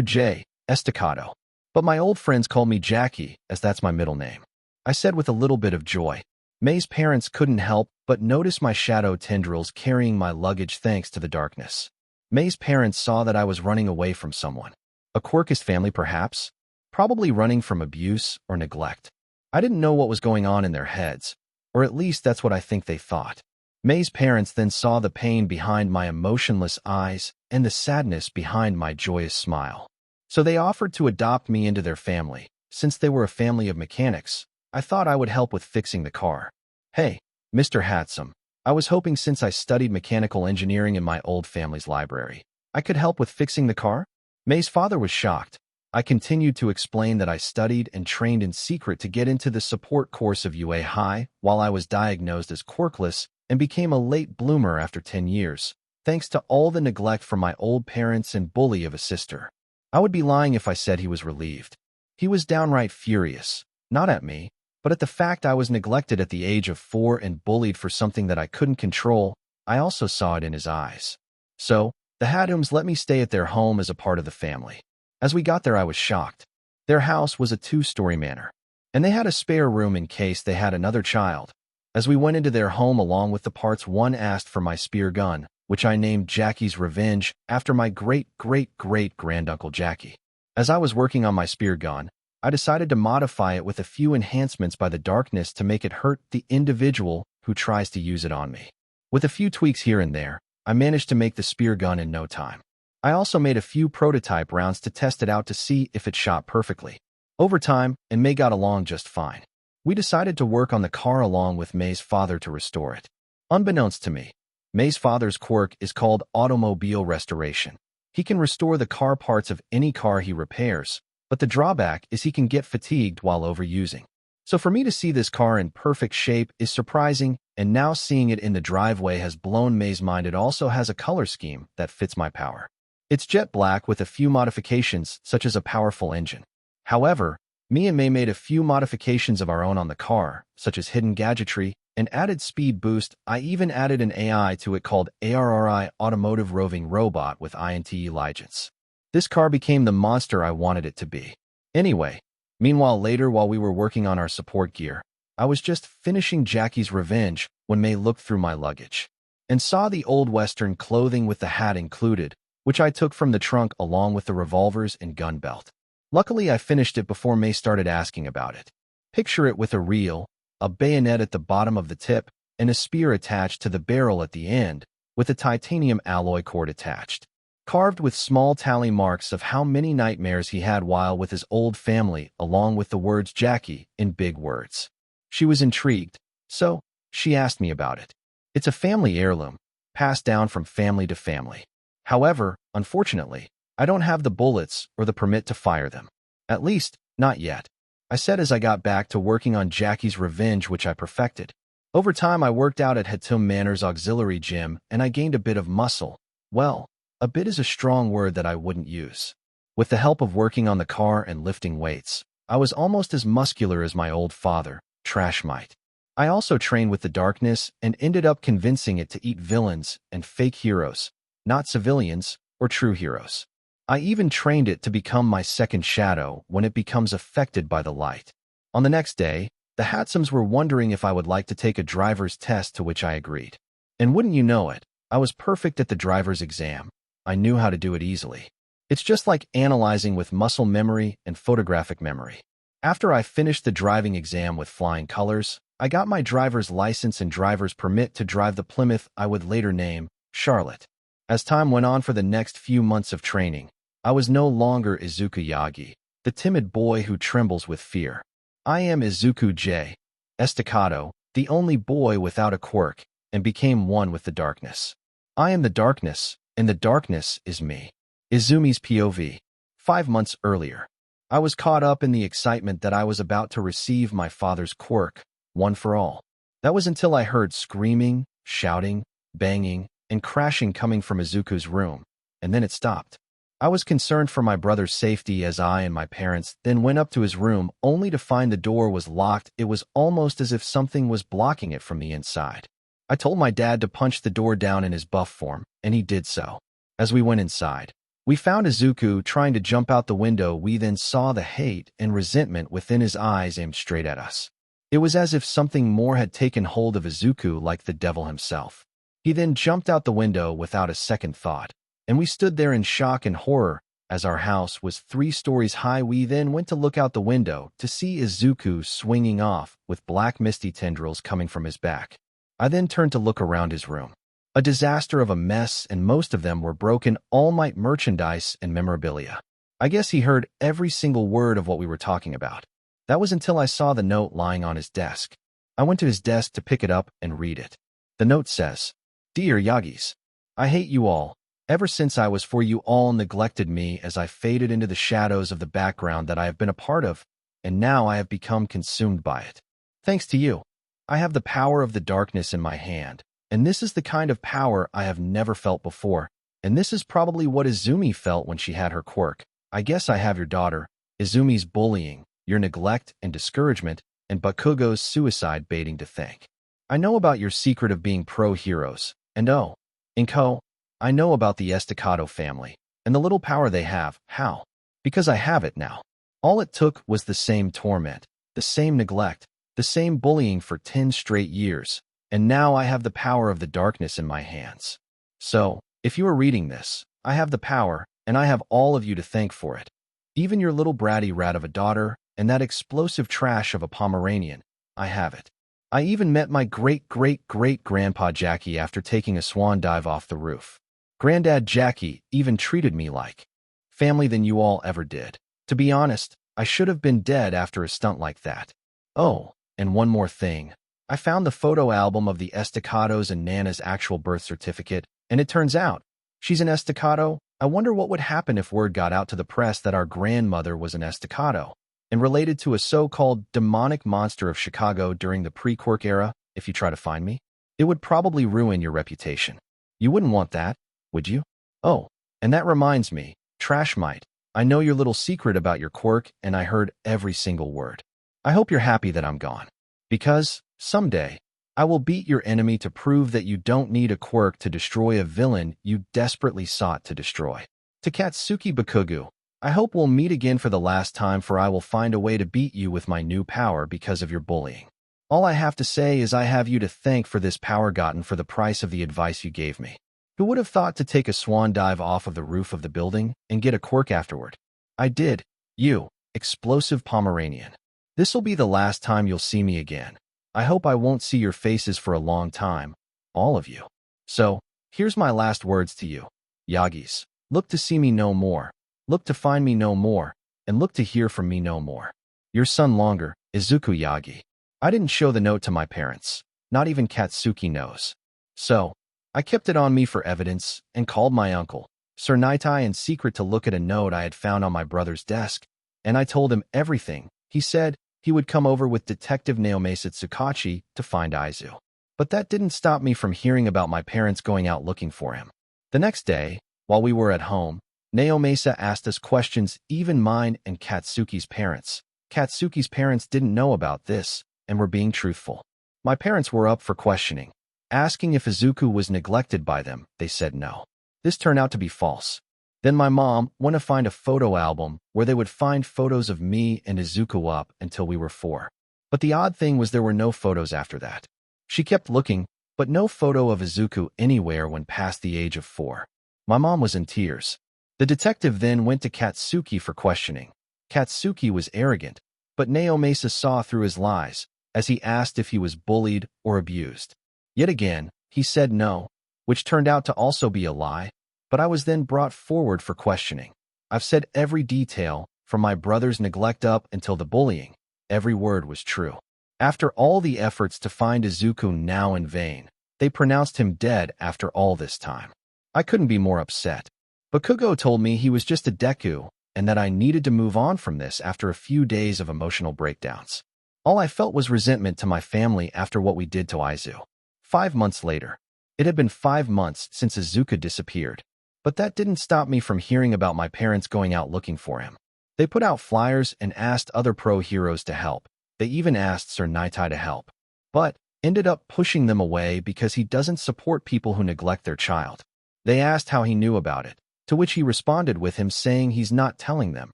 J. Estacado, but my old friends call me Jackie, as that's my middle name. I said with a little bit of joy. May's parents couldn't help but notice my shadow tendrils carrying my luggage thanks to the darkness. May's parents saw that I was running away from someone. A Quirkist family, perhaps? Probably running from abuse or neglect. I didn't know what was going on in their heads, or at least that's what I think they thought. May's parents then saw the pain behind my emotionless eyes and the sadness behind my joyous smile. So they offered to adopt me into their family. Since they were a family of mechanics, I thought I would help with fixing the car. Hey, Mr. Hatsum, I was hoping since I studied mechanical engineering in my old family's library, I could help with fixing the car? May's father was shocked. I continued to explain that I studied and trained in secret to get into the support course of UA High while I was diagnosed as quirkless and became a late bloomer after 10 years, thanks to all the neglect from my old parents and bully of a sister. I would be lying if I said he was relieved. He was downright furious, not at me, but at the fact I was neglected at the age of 4 and bullied for something that I couldn't control. I also saw it in his eyes. So, the Hatsums let me stay at their home as a part of the family. As we got there, I was shocked. Their house was a 2-story manor, and they had a spare room in case they had another child. As we went into their home along with the parts, one asked for my spear gun, which I named Jackie's Revenge after my great-great-great-granduncle Jackie. As I was working on my spear gun, I decided to modify it with a few enhancements by the darkness to make it hurt the individual who tries to use it on me. With a few tweaks here and there, I managed to make the spear gun in no time. I also made a few prototype rounds to test it out to see if it shot perfectly. Over time, and May got along just fine. We decided to work on the car along with May's father to restore it. Unbeknownst to me, May's father's quirk is called automobile restoration. He can restore the car parts of any car he repairs, but the drawback is he can get fatigued while overusing. So for me to see this car in perfect shape is surprising, and now seeing it in the driveway has blown May's mind. It also has a color scheme that fits my power. It's jet black with a few modifications, such as a powerful engine. However, me and May made a few modifications of our own on the car, such as hidden gadgetry and added speed boost. I even added an AI to it called ARRI, Automotive Roving Robot with INTE Legends. This car became the monster I wanted it to be. Anyway, meanwhile later while we were working on our support gear, I was just finishing Jackie's Revenge when May looked through my luggage and saw the old Western clothing with the hat included, which I took from the trunk along with the revolvers and gun belt. Luckily, I finished it before May started asking about it. Picture it with a reel, a bayonet at the bottom of the tip, and a spear attached to the barrel at the end, with a titanium alloy cord attached, carved with small tally marks of how many nightmares he had while with his old family, along with the words Jackie in big words. She was intrigued, so she asked me about it. It's a family heirloom, passed down from family to family. However, unfortunately, I don't have the bullets or the permit to fire them. At least, not yet. I said as I got back to working on Jackie's Revenge, which I perfected. Over time, I worked out at Hatsum Manor's auxiliary gym, and I gained a bit of muscle. Well, a bit is a strong word that I wouldn't use. With the help of working on the car and lifting weights, I was almost as muscular as my old father, Trashmite. I also trained with the darkness and ended up convincing it to eat villains and fake heroes, not civilians or true heroes. I even trained it to become my second shadow when it becomes affected by the light. On the next day, the Hatsums were wondering if I would like to take a driver's test, to which I agreed. And wouldn't you know it, I was perfect at the driver's exam. I knew how to do it easily. It's just like analyzing with muscle memory and photographic memory. After I finished the driving exam with flying colors, I got my driver's license and driver's permit to drive the Plymouth I would later name Charlotte. As time went on for the next few months of training, I was no longer Izuku Yagi, the timid boy who trembles with fear. I am Izuku J. Estacado, the only boy without a quirk, and became one with the darkness. I am the darkness, and the darkness is me. Izumi's POV. 5 months earlier, I was caught up in the excitement that I was about to receive my father's quirk, one for all. That was until I heard screaming, shouting, banging, and crashing coming from Izuku's room, and then it stopped. I was concerned for my brother's safety as I and my parents then went up to his room only to find the door was locked. It was almost as if something was blocking it from the inside. I told my dad to punch the door down in his buff form, and he did so. As we went inside, we found Izuku trying to jump out the window. We then saw the hate and resentment within his eyes aimed straight at us. It was as if something more had taken hold of Izuku like the devil himself. He then jumped out the window without a second thought, and we stood there in shock and horror. As our house was 3 stories high, we then went to look out the window to see Izuku swinging off with black misty tendrils coming from his back. I then turned to look around his room. A disaster of a mess, and most of them were broken All Might merchandise and memorabilia. I guess he heard every single word of what we were talking about. That was until I saw the note lying on his desk. I went to his desk to pick it up and read it. The note says, "Dear Yagis, I hate you all. Ever since I was for you all neglected me as I faded into the shadows of the background that I have been a part of, and now I have become consumed by it. Thanks to you, I have the power of the darkness in my hand. And this is the kind of power I have never felt before, and this is probably what Izumi felt when she had her quirk. I guess I have your daughter, Izumi's bullying, your neglect and discouragement, and Bakugo's suicide baiting to thank. I know about your secret of being pro-heroes, and oh, Inko, I know about the Estacado family, and the little power they have. How? Because I have it now. All it took was the same torment, the same neglect, the same bullying for 10 straight years. And now I have the power of the darkness in my hands. So, if you are reading this, I have the power, and I have all of you to thank for it. Even your little bratty rat of a daughter, and that explosive trash of a Pomeranian, I have it. I even met my great-great-great-grandpa Jackie after taking a swan dive off the roof. Granddad Jackie even treated me like family than you all ever did. To be honest, I should have been dead after a stunt like that. Oh, and one more thing. I found the photo album of the Estacados and Nana's actual birth certificate, and it turns out she's an Estacado. I wonder what would happen if word got out to the press that our grandmother was an Estacado and related to a so-called demonic monster of Chicago during the pre-Quirk era. If you try to find me, it would probably ruin your reputation. You wouldn't want that, would you? Oh, and that reminds me, Trash Mite, I know your little secret about your quirk, and I heard every single word. I hope you're happy that I'm gone, because someday, I will beat your enemy to prove that you don't need a quirk to destroy a villain you desperately sought to destroy. To Katsuki Bakugo, I hope we'll meet again for the last time, for I will find a way to beat you with my new power because of your bullying. All I have to say is I have you to thank for this power gotten for the price of the advice you gave me. Who would have thought to take a swan dive off of the roof of the building and get a quirk afterward? I did. You, explosive Pomeranian. This'll be the last time you'll see me again. I hope I won't see your faces for a long time, all of you. So, here's my last words to you. Yagis, look to see me no more, look to find me no more, and look to hear from me no more. Your son longer, Izuku Yagi. I didn't show the note to my parents. Not even Katsuki knows. So, I kept it on me for evidence and called my uncle, Sir Nightai, in secret to look at a note I had found on my brother's desk, and I told him everything. He said he would come over with Detective Naomasa Tsukachi to find Aizu. But that didn't stop me from hearing about my parents going out looking for him. The next day, while we were at home, Naomasa asked us questions, even mine and Katsuki's parents. Katsuki's parents didn't know about this and were being truthful. My parents were up for questioning, asking if Izuku was neglected by them. They said no. This turned out to be false. Then my mom went to find a photo album where they would find photos of me and Izuku up until we were 4. But the odd thing was there were no photos after that. She kept looking, but no photo of Izuku anywhere when past the age of 4. My mom was in tears. The detective then went to Katsuki for questioning. Katsuki was arrogant, but Naomasa saw through his lies as he asked if he was bullied or abused. Yet again, he said no, which turned out to also be a lie, but I was then brought forward for questioning. I've said every detail, from my brother's neglect up until the bullying. Every word was true. After all the efforts to find Izuku now in vain, they pronounced him dead after all this time. I couldn't be more upset. Bakugo told me he was just a Deku, and that I needed to move on from this after a few days of emotional breakdowns. All I felt was resentment to my family after what we did to Aizu. 5 months later. It had been 5 months since Izuku disappeared, but that didn't stop me from hearing about my parents going out looking for him. They put out flyers and asked other pro heroes to help. They even asked Sir Naitai to help, but ended up pushing them away because he doesn't support people who neglect their child. They asked how he knew about it, to which he responded with him saying he's not telling them,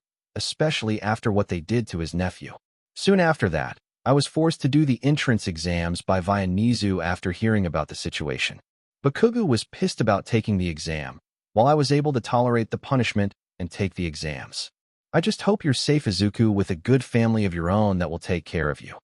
especially after what they did to his nephew. Soon after that, I was forced to do the entrance exams by via Nizu after hearing about the situation. Bakugo was pissed about taking the exam, while I was able to tolerate the punishment and take the exams. I just hope you're safe, Izuku, with a good family of your own that will take care of you.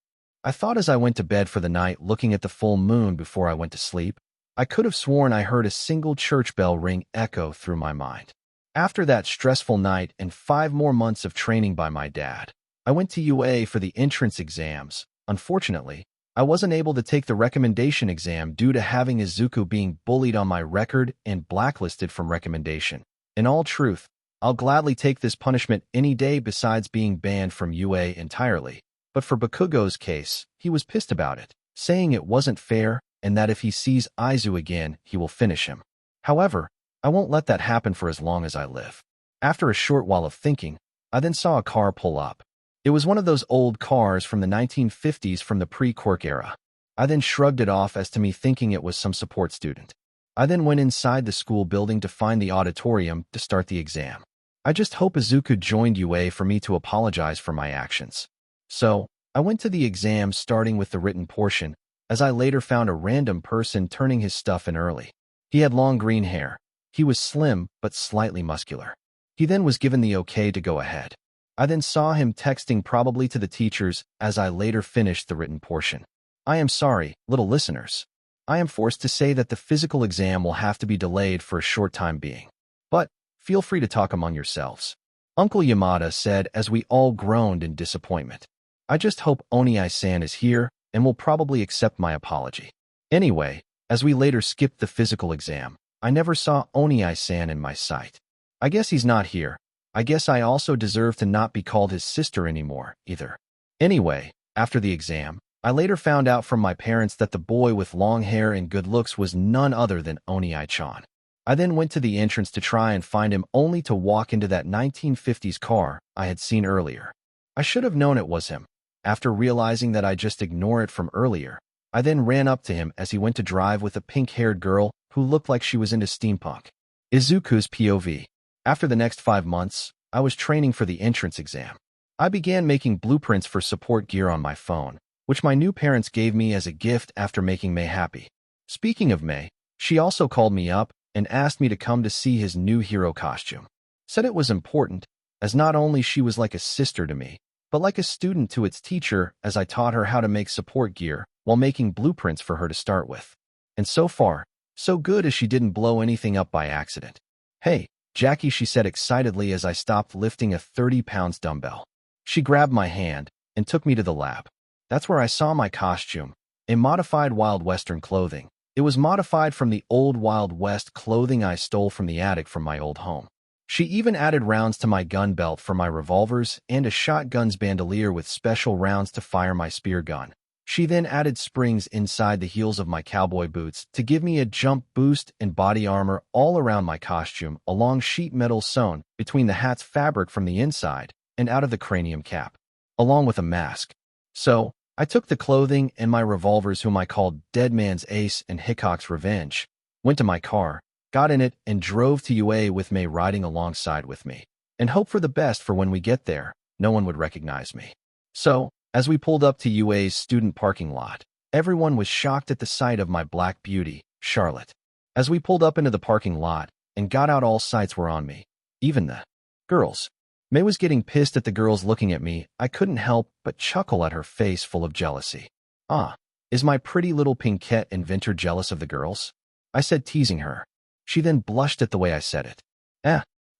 I thought as I went to bed for the night looking at the full moon before I went to sleep. I could have sworn I heard a single church bell ring echo through my mind. After that stressful night and 5 more months of training by my dad, I went to UA for the entrance exams. Unfortunately, I wasn't able to take the recommendation exam due to having Izuku being bullied on my record and blacklisted from recommendation. In all truth, I'll gladly take this punishment any day besides being banned from UA entirely. But for Bakugo's case, he was pissed about it, saying it wasn't fair and that if he sees Aizu again, he will finish him. However, I won't let that happen for as long as I live. After a short while of thinking, I then saw a car pull up. It was one of those old cars from the 1950s from the pre-Quirk era. I then shrugged it off as to me thinking it was some support student. I then went inside the school building to find the auditorium to start the exam. I just hope Izuku joined UA for me to apologize for my actions. So, I went to the exam starting with the written portion, as I later found a random person turning his stuff in early. He had long green hair. He was slim but slightly muscular. He then was given the okay to go ahead. I then saw him texting probably to the teachers as I later finished the written portion. I am sorry, little listeners. I am forced to say that the physical exam will have to be delayed for a short time being. But, feel free to talk among yourselves. Uncle Yamada said as we all groaned in disappointment. I just hope Oniai-san is here and will probably accept my apology. Anyway, as we later skipped the physical exam, I never saw Oniai-san in my sight. I guess he's not here. I guess I also deserve to not be called his sister anymore, either. Anyway, after the exam, I later found out from my parents that the boy with long hair and good looks was none other than Oniai-chan. I then went to the entrance to try and find him only to walk into that 1950s car I had seen earlier. I should have known it was him. After realizing that I just ignore it from earlier, I then ran up to him as he went to drive with a pink-haired girl who looked like she was into steampunk. Izuku's POV. After the next 5 months, I was training for the entrance exam. I began making blueprints for support gear on my phone, which my new parents gave me as a gift after making May happy. Speaking of May, she also called me up and asked me to come to see his new hero costume. Said it was important, as not only she was like a sister to me, but like a student to its teacher as I taught her how to make support gear while making blueprints for her to start with. And so far, so good as she didn't blow anything up by accident. Hey, Jackie, she said excitedly as I stopped lifting a 30-pound dumbbell. She grabbed my hand and took me to the lab. That's where I saw my costume, a modified Wild Western clothing. It was modified from the old Wild West clothing I stole from the attic from my old home. She even added rounds to my gun belt for my revolvers and a shotgun's bandolier with special rounds to fire my spear gun. She then added springs inside the heels of my cowboy boots to give me a jump boost and body armor all around my costume, along sheet metal sewn between the hat's fabric from the inside and out of the cranium cap, along with a mask. So, I took the clothing and my revolvers, whom I called Dead Man's Ace and Hickok's Revenge, went to my car, got in it, and drove to UA with May riding alongside with me, and hope for the best for when we get there, no one would recognize me. So, as we pulled up to UA's student parking lot, everyone was shocked at the sight of my black beauty, Charlotte. As we pulled up into the parking lot, and got out. All sights were on me. Even the girls. May was getting pissed at the girls looking at me. I couldn't help but chuckle at her face full of jealousy. Ah, is my pretty little Pinkette inventor jealous of the girls? I said, teasing her. She then blushed at the way I said it.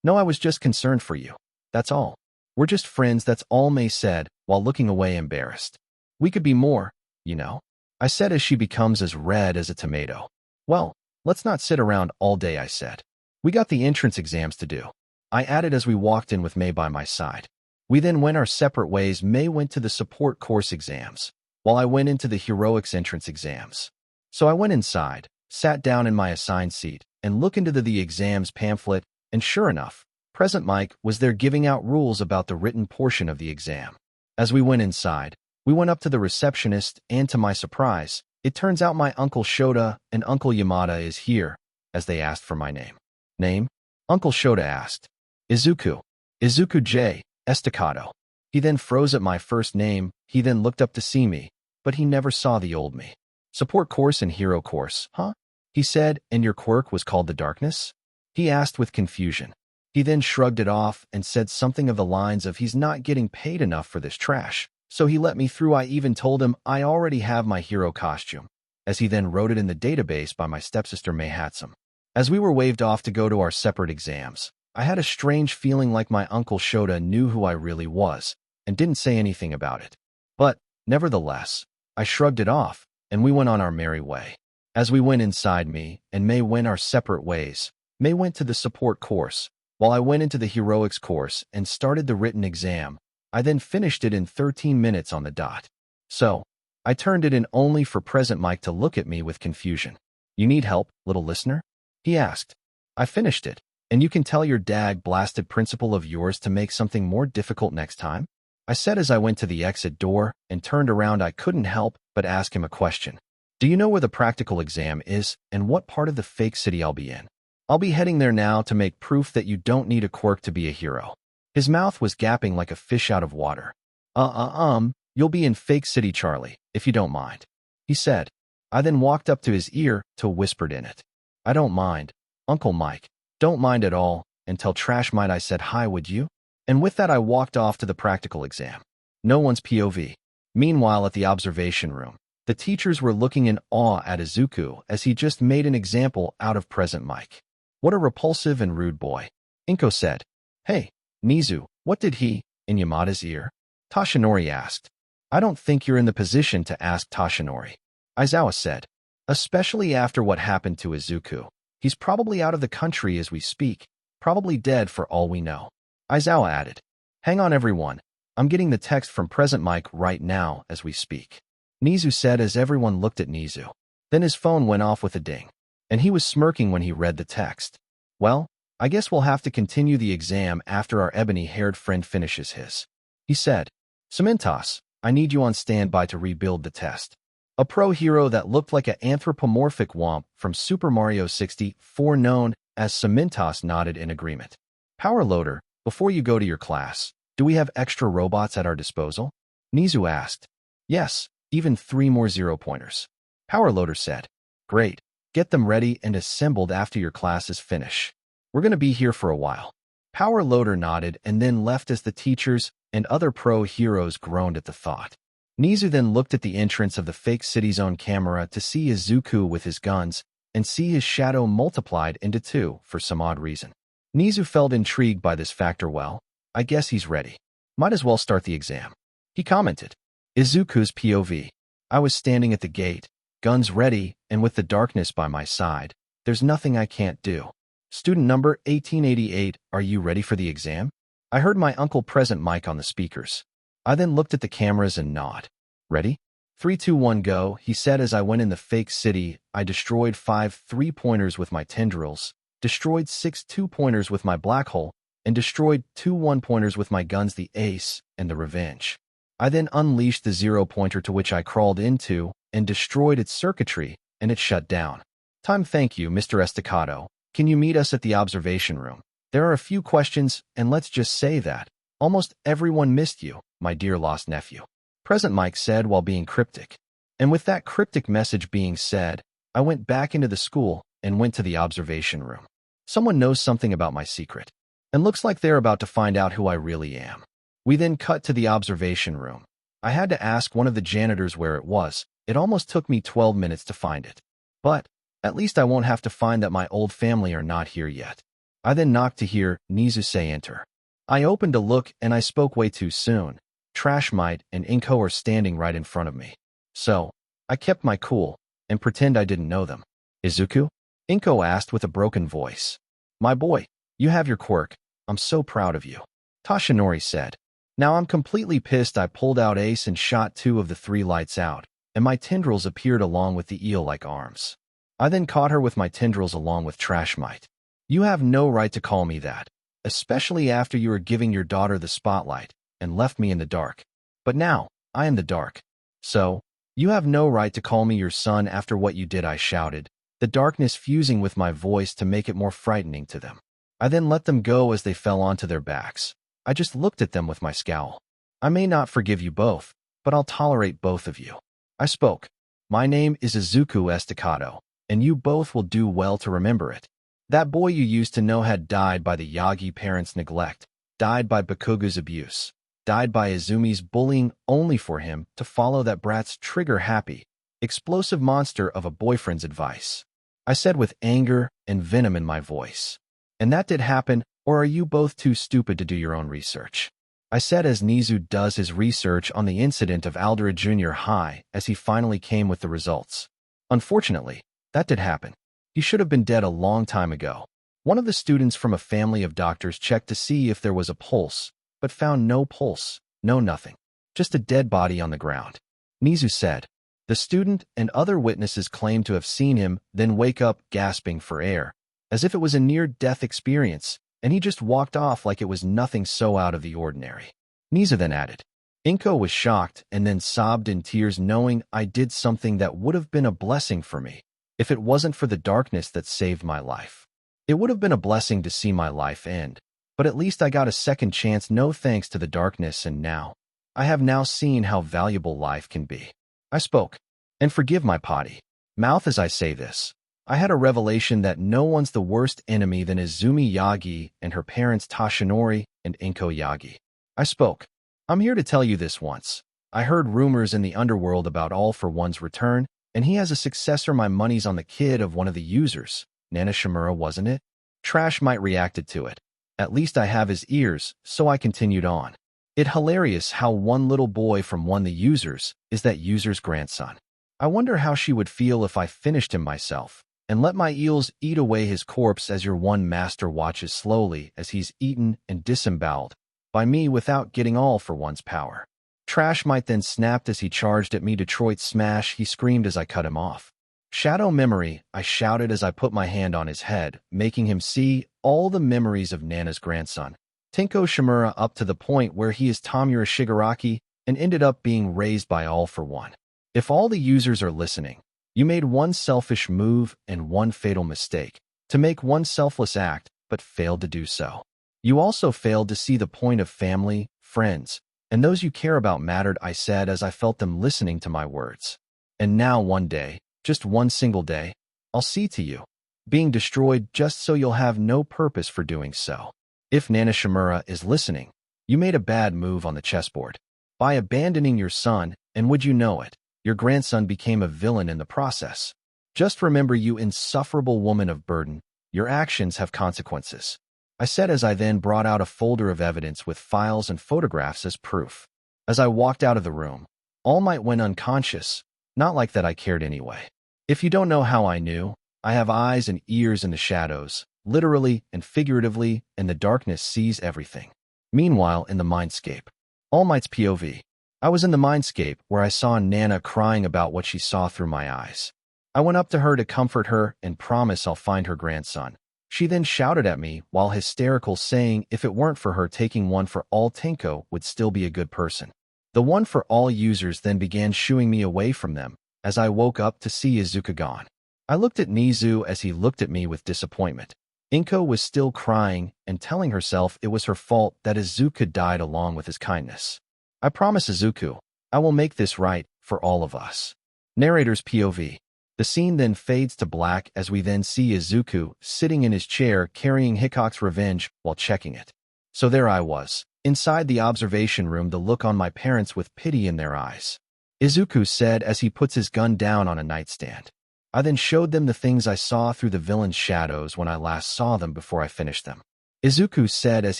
No, I was just concerned for you. That's all. We're just friends, that's all, May said, while looking away embarrassed. We could be more, you know, I said as she becomes as red as a tomato. Well, let's not sit around all day, I said. We got the entrance exams to do, I added as we walked in with May by my side. We then went our separate ways. May went to the support course exams, while I went into the heroics entrance exams. So I went inside, sat down in my assigned seat, and looked into the exams pamphlet, and sure enough, Present Mike was there giving out rules about the written portion of the exam. As we went inside, we went up to the receptionist, and to my surprise, it turns out my Uncle Shota and Uncle Yamada is here, as they asked for my name. Name? Uncle Shota asked. Izuku. Izuku J. Estacado. He then froze at my first name. He then looked up to see me, but he never saw the old me. Support course and hero course, huh? He said, and your quirk was called the darkness? He asked with confusion. He then shrugged it off and said something of the lines of he's not getting paid enough for this trash, so he let me through. I even told him I already have my hero costume, as he then wrote it in the database by my stepsister May Hatsum. As we were waved off to go to our separate exams, I had a strange feeling like my Uncle Shota knew who I really was and didn't say anything about it. But, nevertheless, I shrugged it off, and we went on our merry way. As we went inside, me and May went our separate ways. May went to the support course, while I went into the heroics course and started the written exam. I then finished it in 13 minutes on the dot. So, I turned it in only for Present Mike to look at me with confusion. You need help, little listener? He asked. I finished it, and you can tell your dag-blasted principal of yours to make something more difficult next time? I said as I went to the exit door and turned around. I couldn't help but ask him a question. Do you know where the practical exam is and what part of the fake city I'll be in? I'll be heading there now to make proof that you don't need a quirk to be a hero. His mouth was gaping like a fish out of water. You'll be in Fake City, Charlie, if you don't mind, he said. I then walked up to his ear to whispered in it. I don't mind, Uncle Mike. Don't mind at all, and tell Trash Might I said hi, would you? And with that I walked off to the practical exam. No one's POV. Meanwhile at the observation room, the teachers were looking in awe at Izuku as he just made an example out of Present Mike. What a repulsive and rude boy. Inko said. Hey, Nizu, what did he, in Yamada's ear? Toshinori asked. I don't think you're in the position to ask Toshinori, Aizawa said. Especially after what happened to Izuku. He's probably out of the country as we speak, probably dead for all we know. Aizawa added. Hang on everyone, I'm getting the text from Present Mike right now as we speak. Nizu said as everyone looked at Nizu. Then his phone went off with a ding, and he was smirking when he read the text. Well, I guess we'll have to continue the exam after our ebony-haired friend finishes his. He said, Cementos, I need you on standby to rebuild the test. A pro hero that looked like an anthropomorphic womp from Super Mario 64 known as Cementos nodded in agreement. Power Loader, before you go to your class, do we have extra robots at our disposal? Nizu asked. Yes, even 3 more 0-pointers. Power Loader said. Great. Get them ready and assembled after your class is finished. We're going to be here for a while. Power Loader nodded and then left as the teachers and other pro heroes groaned at the thought. Nizu then looked at the entrance of the fake city's own camera to see Izuku with his guns and see his shadow multiplied into 2 for some odd reason. Nizu felt intrigued by this factor. Well, I guess he's ready. Might as well start the exam. He commented. Izuku's POV. I was standing at the gate, guns ready, and with the darkness by my side. There's nothing I can't do. Student number 1888, are you ready for the exam? I heard my Uncle Present Mike on the speakers. I then looked at the cameras and nodded. Ready? 3, 2, 1, go, he said as I went in the fake city. I destroyed 5 3-pointers with my tendrils, destroyed 6 2-pointers with my black hole, and destroyed 2 1-pointers with my guns the Ace and the Revenge. I then unleashed the 0-pointer to which I crawled into and destroyed its circuitry, and it shut down. Time. Thank you, Mr. Estacado. Can you meet us at the observation room? There are a few questions, and let's just say that almost everyone missed you, my dear lost nephew. Present Mike said while being cryptic. And with that cryptic message being said, I went back into the school and went to the observation room. Someone knows something about my secret, and looks like they're about to find out who I really am. We then cut to the observation room. I had to ask one of the janitors where it was. It almost took me 12 minutes to find it. But at least I won't have to find that my old family are not here yet. I then knocked to hear Nizu say enter. I opened to look and I spoke way too soon. Trashmite and Inko are standing right in front of me. So, I kept my cool and pretend I didn't know them. Izuku? Inko asked with a broken voice. My boy, you have your quirk. I'm so proud of you. Tashinori said. Now I'm completely pissed. I pulled out Ace and shot 2 of the 3 lights out, and my tendrils appeared along with the eel-like arms. I then caught her with my tendrils along with Trashmite. You have no right to call me that, especially after you were giving your daughter the spotlight and left me in the dark. But now, I am the dark. So, you have no right to call me your son after what you did, I shouted, the darkness fusing with my voice to make it more frightening to them. I then let them go as they fell onto their backs. I just looked at them with my scowl. I may not forgive you both, but I'll tolerate both of you. I spoke. My name is Izuku Estacado, and you both will do well to remember it. That boy you used to know had died by the Yagi parents' neglect, died by Bakuga's abuse, died by Izumi's bullying only for him to follow that brat's trigger-happy, explosive monster of a boyfriend's advice. I said with anger and venom in my voice. And that did happen, or are you both too stupid to do your own research? I said as Nizu does his research on the incident of Aldera Junior High as he finally came with the results. Unfortunately, that did happen. He should have been dead a long time ago. One of the students from a family of doctors checked to see if there was a pulse, but found no pulse, no nothing. Just a dead body on the ground. Nizu said. The student and other witnesses claimed to have seen him then wake up gasping for air, as if it was a near-death experience, and he just walked off like it was nothing so out of the ordinary. Nizu then added. Inko was shocked and then sobbed in tears knowing I did something that would have been a blessing for me, if it wasn't for the darkness that saved my life. It would have been a blessing to see my life end, but at least I got a second chance no thanks to the darkness, and now, I have now seen how valuable life can be. I spoke, and forgive my potty mouth as I say this. I had a revelation that no one's the worst enemy than Izumi Yagi and her parents Tashinori and Inko Yagi. I spoke. I'm here to tell you this once. I heard rumors in the underworld about All for One's return, and he has a successor. My money's on the kid of one of the users. Nana Shimura, wasn't it? Trashmite reacted to it. At least I have his ears, so I continued on. It's hilarious how one little boy from one of the users is that user's grandson. I wonder how she would feel if I finished him myself and let my eels eat away his corpse as your one master watches slowly as he's eaten and disemboweled by me without getting All for One's power. Trashmite then snapped as he charged at me. Detroit smash, he screamed as I cut him off. Shadow memory, I shouted as I put my hand on his head, making him see all the memories of Nana's grandson, Tenko Shimura, up to the point where he is Tomura Shigaraki and ended up being raised by All for One. If all the users are listening, you made one selfish move and one fatal mistake, to make one selfless act, but failed to do so. You also failed to see the point of family, friends, and those you care about mattered, I said as I felt them listening to my words. And now one day, just one single day, I'll see to you being destroyed just so you'll have no purpose for doing so. If Nana Shimura is listening, you made a bad move on the chessboard by abandoning your son, and would you know it, your grandson became a villain in the process. Just remember, you insufferable woman of burden, your actions have consequences. I said as I then brought out a folder of evidence with files and photographs as proof. As I walked out of the room, All Might went unconscious, not like that I cared anyway. If you don't know how I knew, I have eyes and ears in the shadows, literally and figuratively, and the darkness sees everything. Meanwhile, in the mindscape, All Might's POV, I was in the mindscape where I saw Nana crying about what she saw through my eyes. I went up to her to comfort her and promise I'll find her grandson. She then shouted at me while hysterical, saying if it weren't for her taking one for all, Tenko would still be a good person. The one for all users then began shooing me away from them as I woke up to see Izuku gone. I looked at Nizu as he looked at me with disappointment. Inko was still crying and telling herself it was her fault that Izuku died along with his kindness. I promise Izuku, I will make this right for all of us. Narrator's POV. The scene then fades to black as we then see Izuku sitting in his chair carrying Hickok's revenge while checking it. So there I was, inside the observation room, the look on my parents with pity in their eyes. Izuku said as he puts his gun down on a nightstand. I then showed them the things I saw through the villain's shadows when I last saw them before I finished them. Izuku said as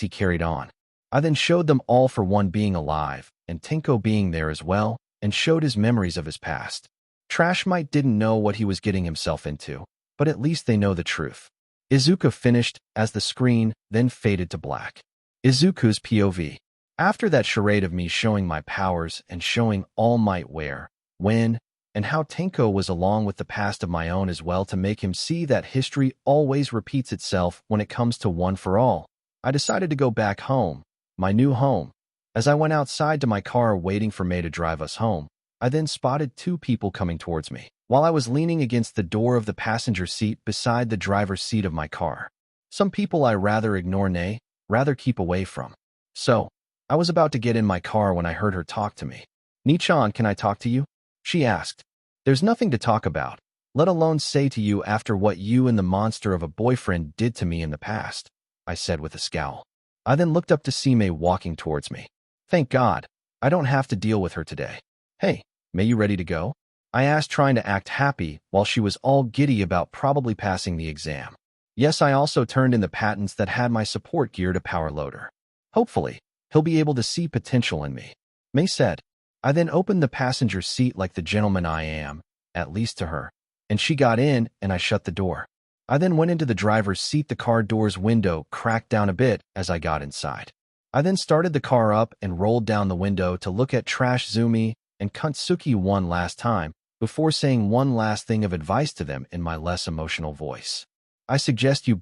he carried on. I then showed them all for one being alive, and Tenko being there as well, and showed his memories of his past. Trashmite didn't know what he was getting himself into, but at least they know the truth. Izuku finished as the screen then faded to black. Izuku's POV. After that charade of me showing my powers and showing All Might where, when, and how Tenko was along with the past of my own as well to make him see that history always repeats itself when it comes to One for All, I decided to go back home, my new home. As I went outside to my car waiting for May to drive us home, I then spotted two people coming towards me, while I was leaning against the door of the passenger seat beside the driver's seat of my car. Some people I rather ignore, nay, rather keep away from. So, I was about to get in my car when I heard her talk to me. "Nichan, can I talk to you?" she asked. "There's nothing to talk about, let alone say to you after what you and the monster of a boyfriend did to me in the past," I said with a scowl. I then looked up to see May walking towards me. Thank God, I don't have to deal with her today. "Hey, May, you ready to go?" I asked, trying to act happy while she was all giddy about probably passing the exam. Yes, I also turned in the patents that had my support gear to Power Loader. Hopefully, he'll be able to see potential in me, May said. I then opened the passenger seat like the gentleman I am, at least to her, and she got in and I shut the door. I then went into the driver's seat. The car door's window cracked down a bit as I got inside. I then started the car up and rolled down the window to look at Trash Zumi and Kuntsuki one last time before saying one last thing of advice to them in my less emotional voice. I suggest you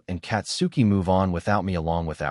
and Katsuki move on without me along with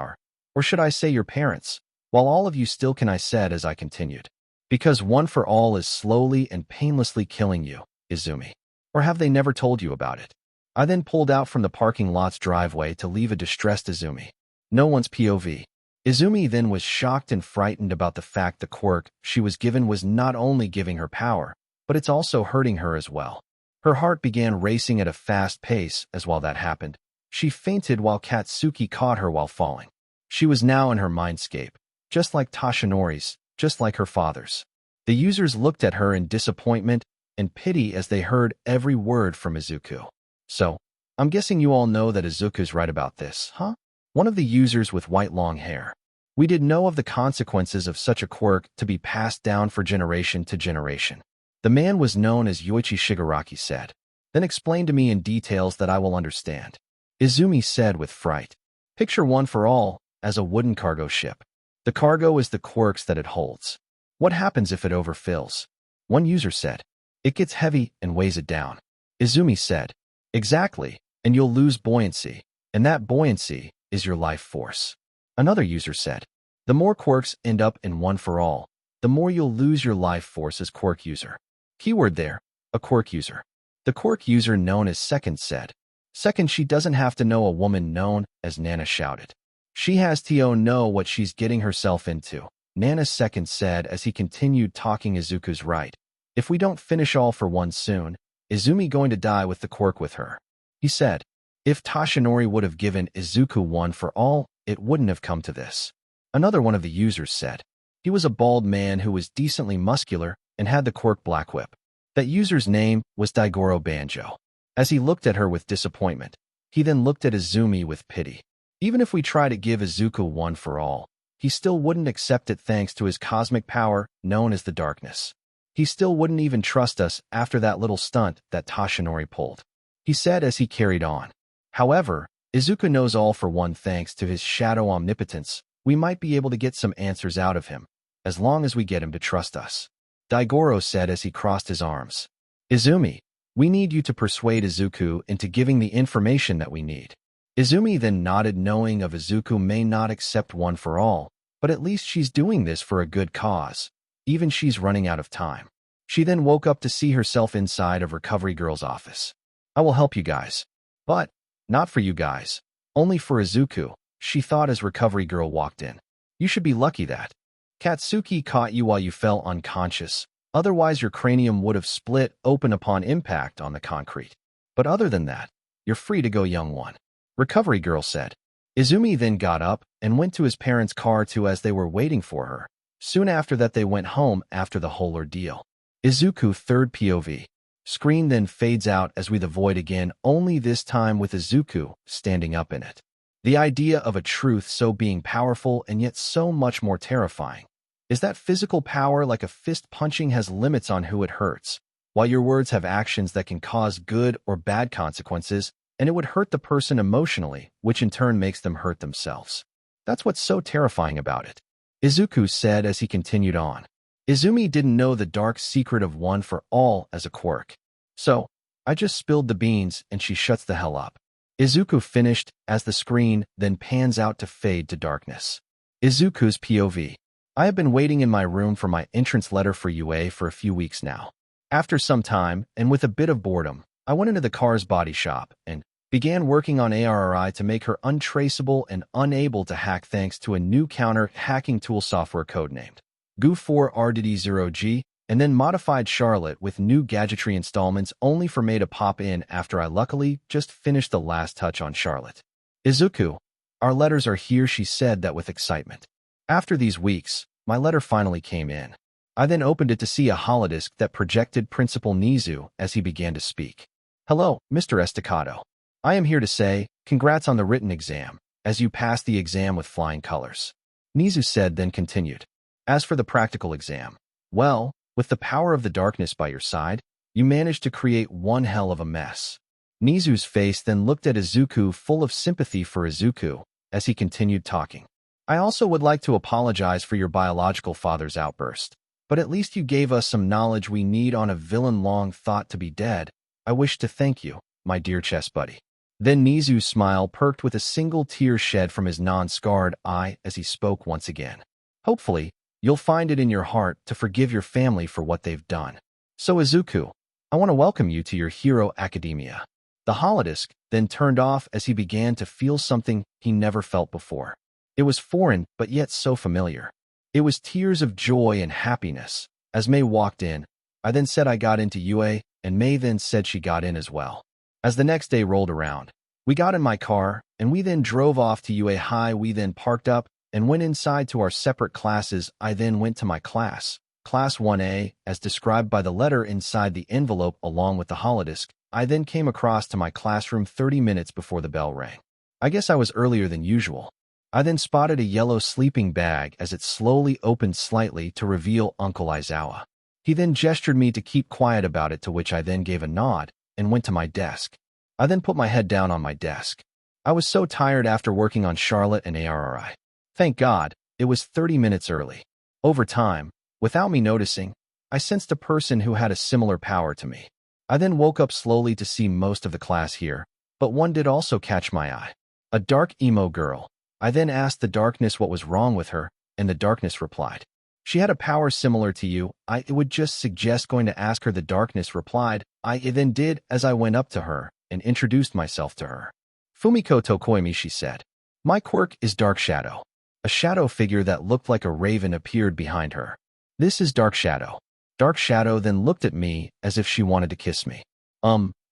or should I say your parents, while all of you still can, I said as I continued. Because One for All is slowly and painlessly killing you, Izumi. Or have they never told you about it? I then pulled out from the parking lot's driveway to leave a distressed Izumi. No one's POV. Izumi then was shocked and frightened about the fact the quirk she was given was not only giving her power, but it's also hurting her as well. Her heart began racing at a fast pace as while that happened, she fainted while Katsuki caught her while falling. She was now in her mindscape, just like Tashinori's, just like her father's. The users looked at her in disappointment and pity as they heard every word from Izuku. So, I'm guessing you all know that Izuku's right about this, huh? One of the users with white long hair. We did know of the consequences of such a quirk to be passed down for generation to generation. The man was known as Yoichi Shigaraki said. Then explain to me in details that I will understand. Izumi said with fright. Picture One for All as a wooden cargo ship. The cargo is the quirks that it holds. What happens if it overfills? One user said. It gets heavy and weighs it down. Izumi said. Exactly, and you'll lose buoyancy, and that buoyancy is your life force. Another user said. The more quirks end up in One for All, the more you'll lose your life force as quirk user. Keyword there, a quirk user. The quirk user known as Second said. Second, she doesn't have to know a woman known as Nana shouted. She has to know what she's getting herself into, Nana's Second said as he continued talking. Izuku's right. If we don't finish All for One soon, Izumi going to die with the quirk with her. He said. If Tashinori would have given Izuku One for All, it wouldn't have come to this. Another one of the users said. He was a bald man who was decently muscular and had the quirk Black Whip. That user's name was Daigoro Banjo. As he looked at her with disappointment, he then looked at Izumi with pity. Even if we try to give Izuku One for All, he still wouldn't accept it thanks to his cosmic power known as the darkness. He still wouldn't even trust us after that little stunt that Tashinori pulled. He said as he carried on. However, Izuku knows All for One thanks to his shadow omnipotence. We might be able to get some answers out of him, as long as we get him to trust us. Daigoro said as he crossed his arms. Izumi, we need you to persuade Izuku into giving the information that we need. Izumi then nodded, knowing of Izuku may not accept One for All, but at least she's doing this for a good cause. Even she's running out of time. She then woke up to see herself inside of Recovery Girl's office. I will help you guys. But, not for you guys. Only for Izuku, she thought as Recovery Girl walked in. You should be lucky that Katsuki caught you while you fell unconscious, Otherwise, your cranium would have split open upon impact on the concrete. But other than that, you're free to go, young one. Recovery girl said. Izumi then got up and went to his parents' car too as they were waiting for her. Soon after that, they went home after the whole ordeal. Izuku third POV. Screen then fades out as we the void again, only this time with Izuku standing up in it. The idea of a truth so being powerful and yet so much more terrifying is that physical power, like a fist punching, has limits on who it hurts, while your words have actions that can cause good or bad consequences, and it would hurt the person emotionally, which in turn makes them hurt themselves. That's what's so terrifying about it, Izuku said as he continued on. Izumi didn't know the dark secret of one for all as a quirk. So, I just spilled the beans and she shuts the hell up. Izuku finished as the screen then pans out to fade to darkness. Izuku's POV. I have been waiting in my room for my entrance letter for UA for a few weeks now. After some time, and with a bit of boredom, I went into the car's body shop and began working on ARRI to make her untraceable and unable to hack thanks to a new counter-hacking tool software codenamed Gu4RDD0G, and then modified Charlotte with new gadgetry installments only for May to pop in after I luckily just finished the last touch on Charlotte. Izuku, our letters are here, she said that with excitement. After these weeks, my letter finally came in. I then opened it to see a holodisc that projected Principal Nizu as he began to speak. Hello, Mr. Estacado. I am here to say, congrats on the written exam, as you passed the exam with flying colors. Nizu said then continued. As for the practical exam, well, with the power of the darkness by your side, you managed to create one hell of a mess. Nizu's face then looked at Izuku full of sympathy for Izuku as he continued talking. I also would like to apologize for your biological father's outburst, but at least you gave us some knowledge we need on a villain long thought to be dead. I wish to thank you, my dear chess buddy. Then Nizu's smile perked with a single tear shed from his non-scarred eye as he spoke once again. Hopefully, you'll find it in your heart to forgive your family for what they've done. So Izuku, I want to welcome you to your hero academia. The holodisc then turned off as he began to feel something he never felt before. It was foreign, but yet so familiar. It was tears of joy and happiness. As May walked in, I then said I got into UA, and May then said she got in as well. As the next day rolled around, we got in my car, and we then drove off to UA High. We then parked up and went inside to our separate classes. I then went to my class, Class 1A, as described by the letter inside the envelope along with the holodisc. I then came across to my classroom 30 minutes before the bell rang. I guess I was earlier than usual. I then spotted a yellow sleeping bag as it slowly opened slightly to reveal Uncle Aizawa. He then gestured me to keep quiet about it, to which I then gave a nod and went to my desk. I then put my head down on my desk. I was so tired after working on Charlotte and ARRI. Thank God, it was 30 minutes early. Over time, without me noticing, I sensed a person who had a similar power to me. I then woke up slowly to see most of the class here, but one did also catch my eye. A dark emo girl. I then asked the darkness what was wrong with her, and the darkness replied, she had a power similar to you. I would just suggest going to ask her. The darkness replied. I then did as I went up to her and introduced myself to her. Fumiko Tokoimi, she said. My quirk is Dark Shadow. A shadow figure that looked like a raven appeared behind her. This is Dark Shadow. Dark Shadow then looked at me as if she wanted to kiss me.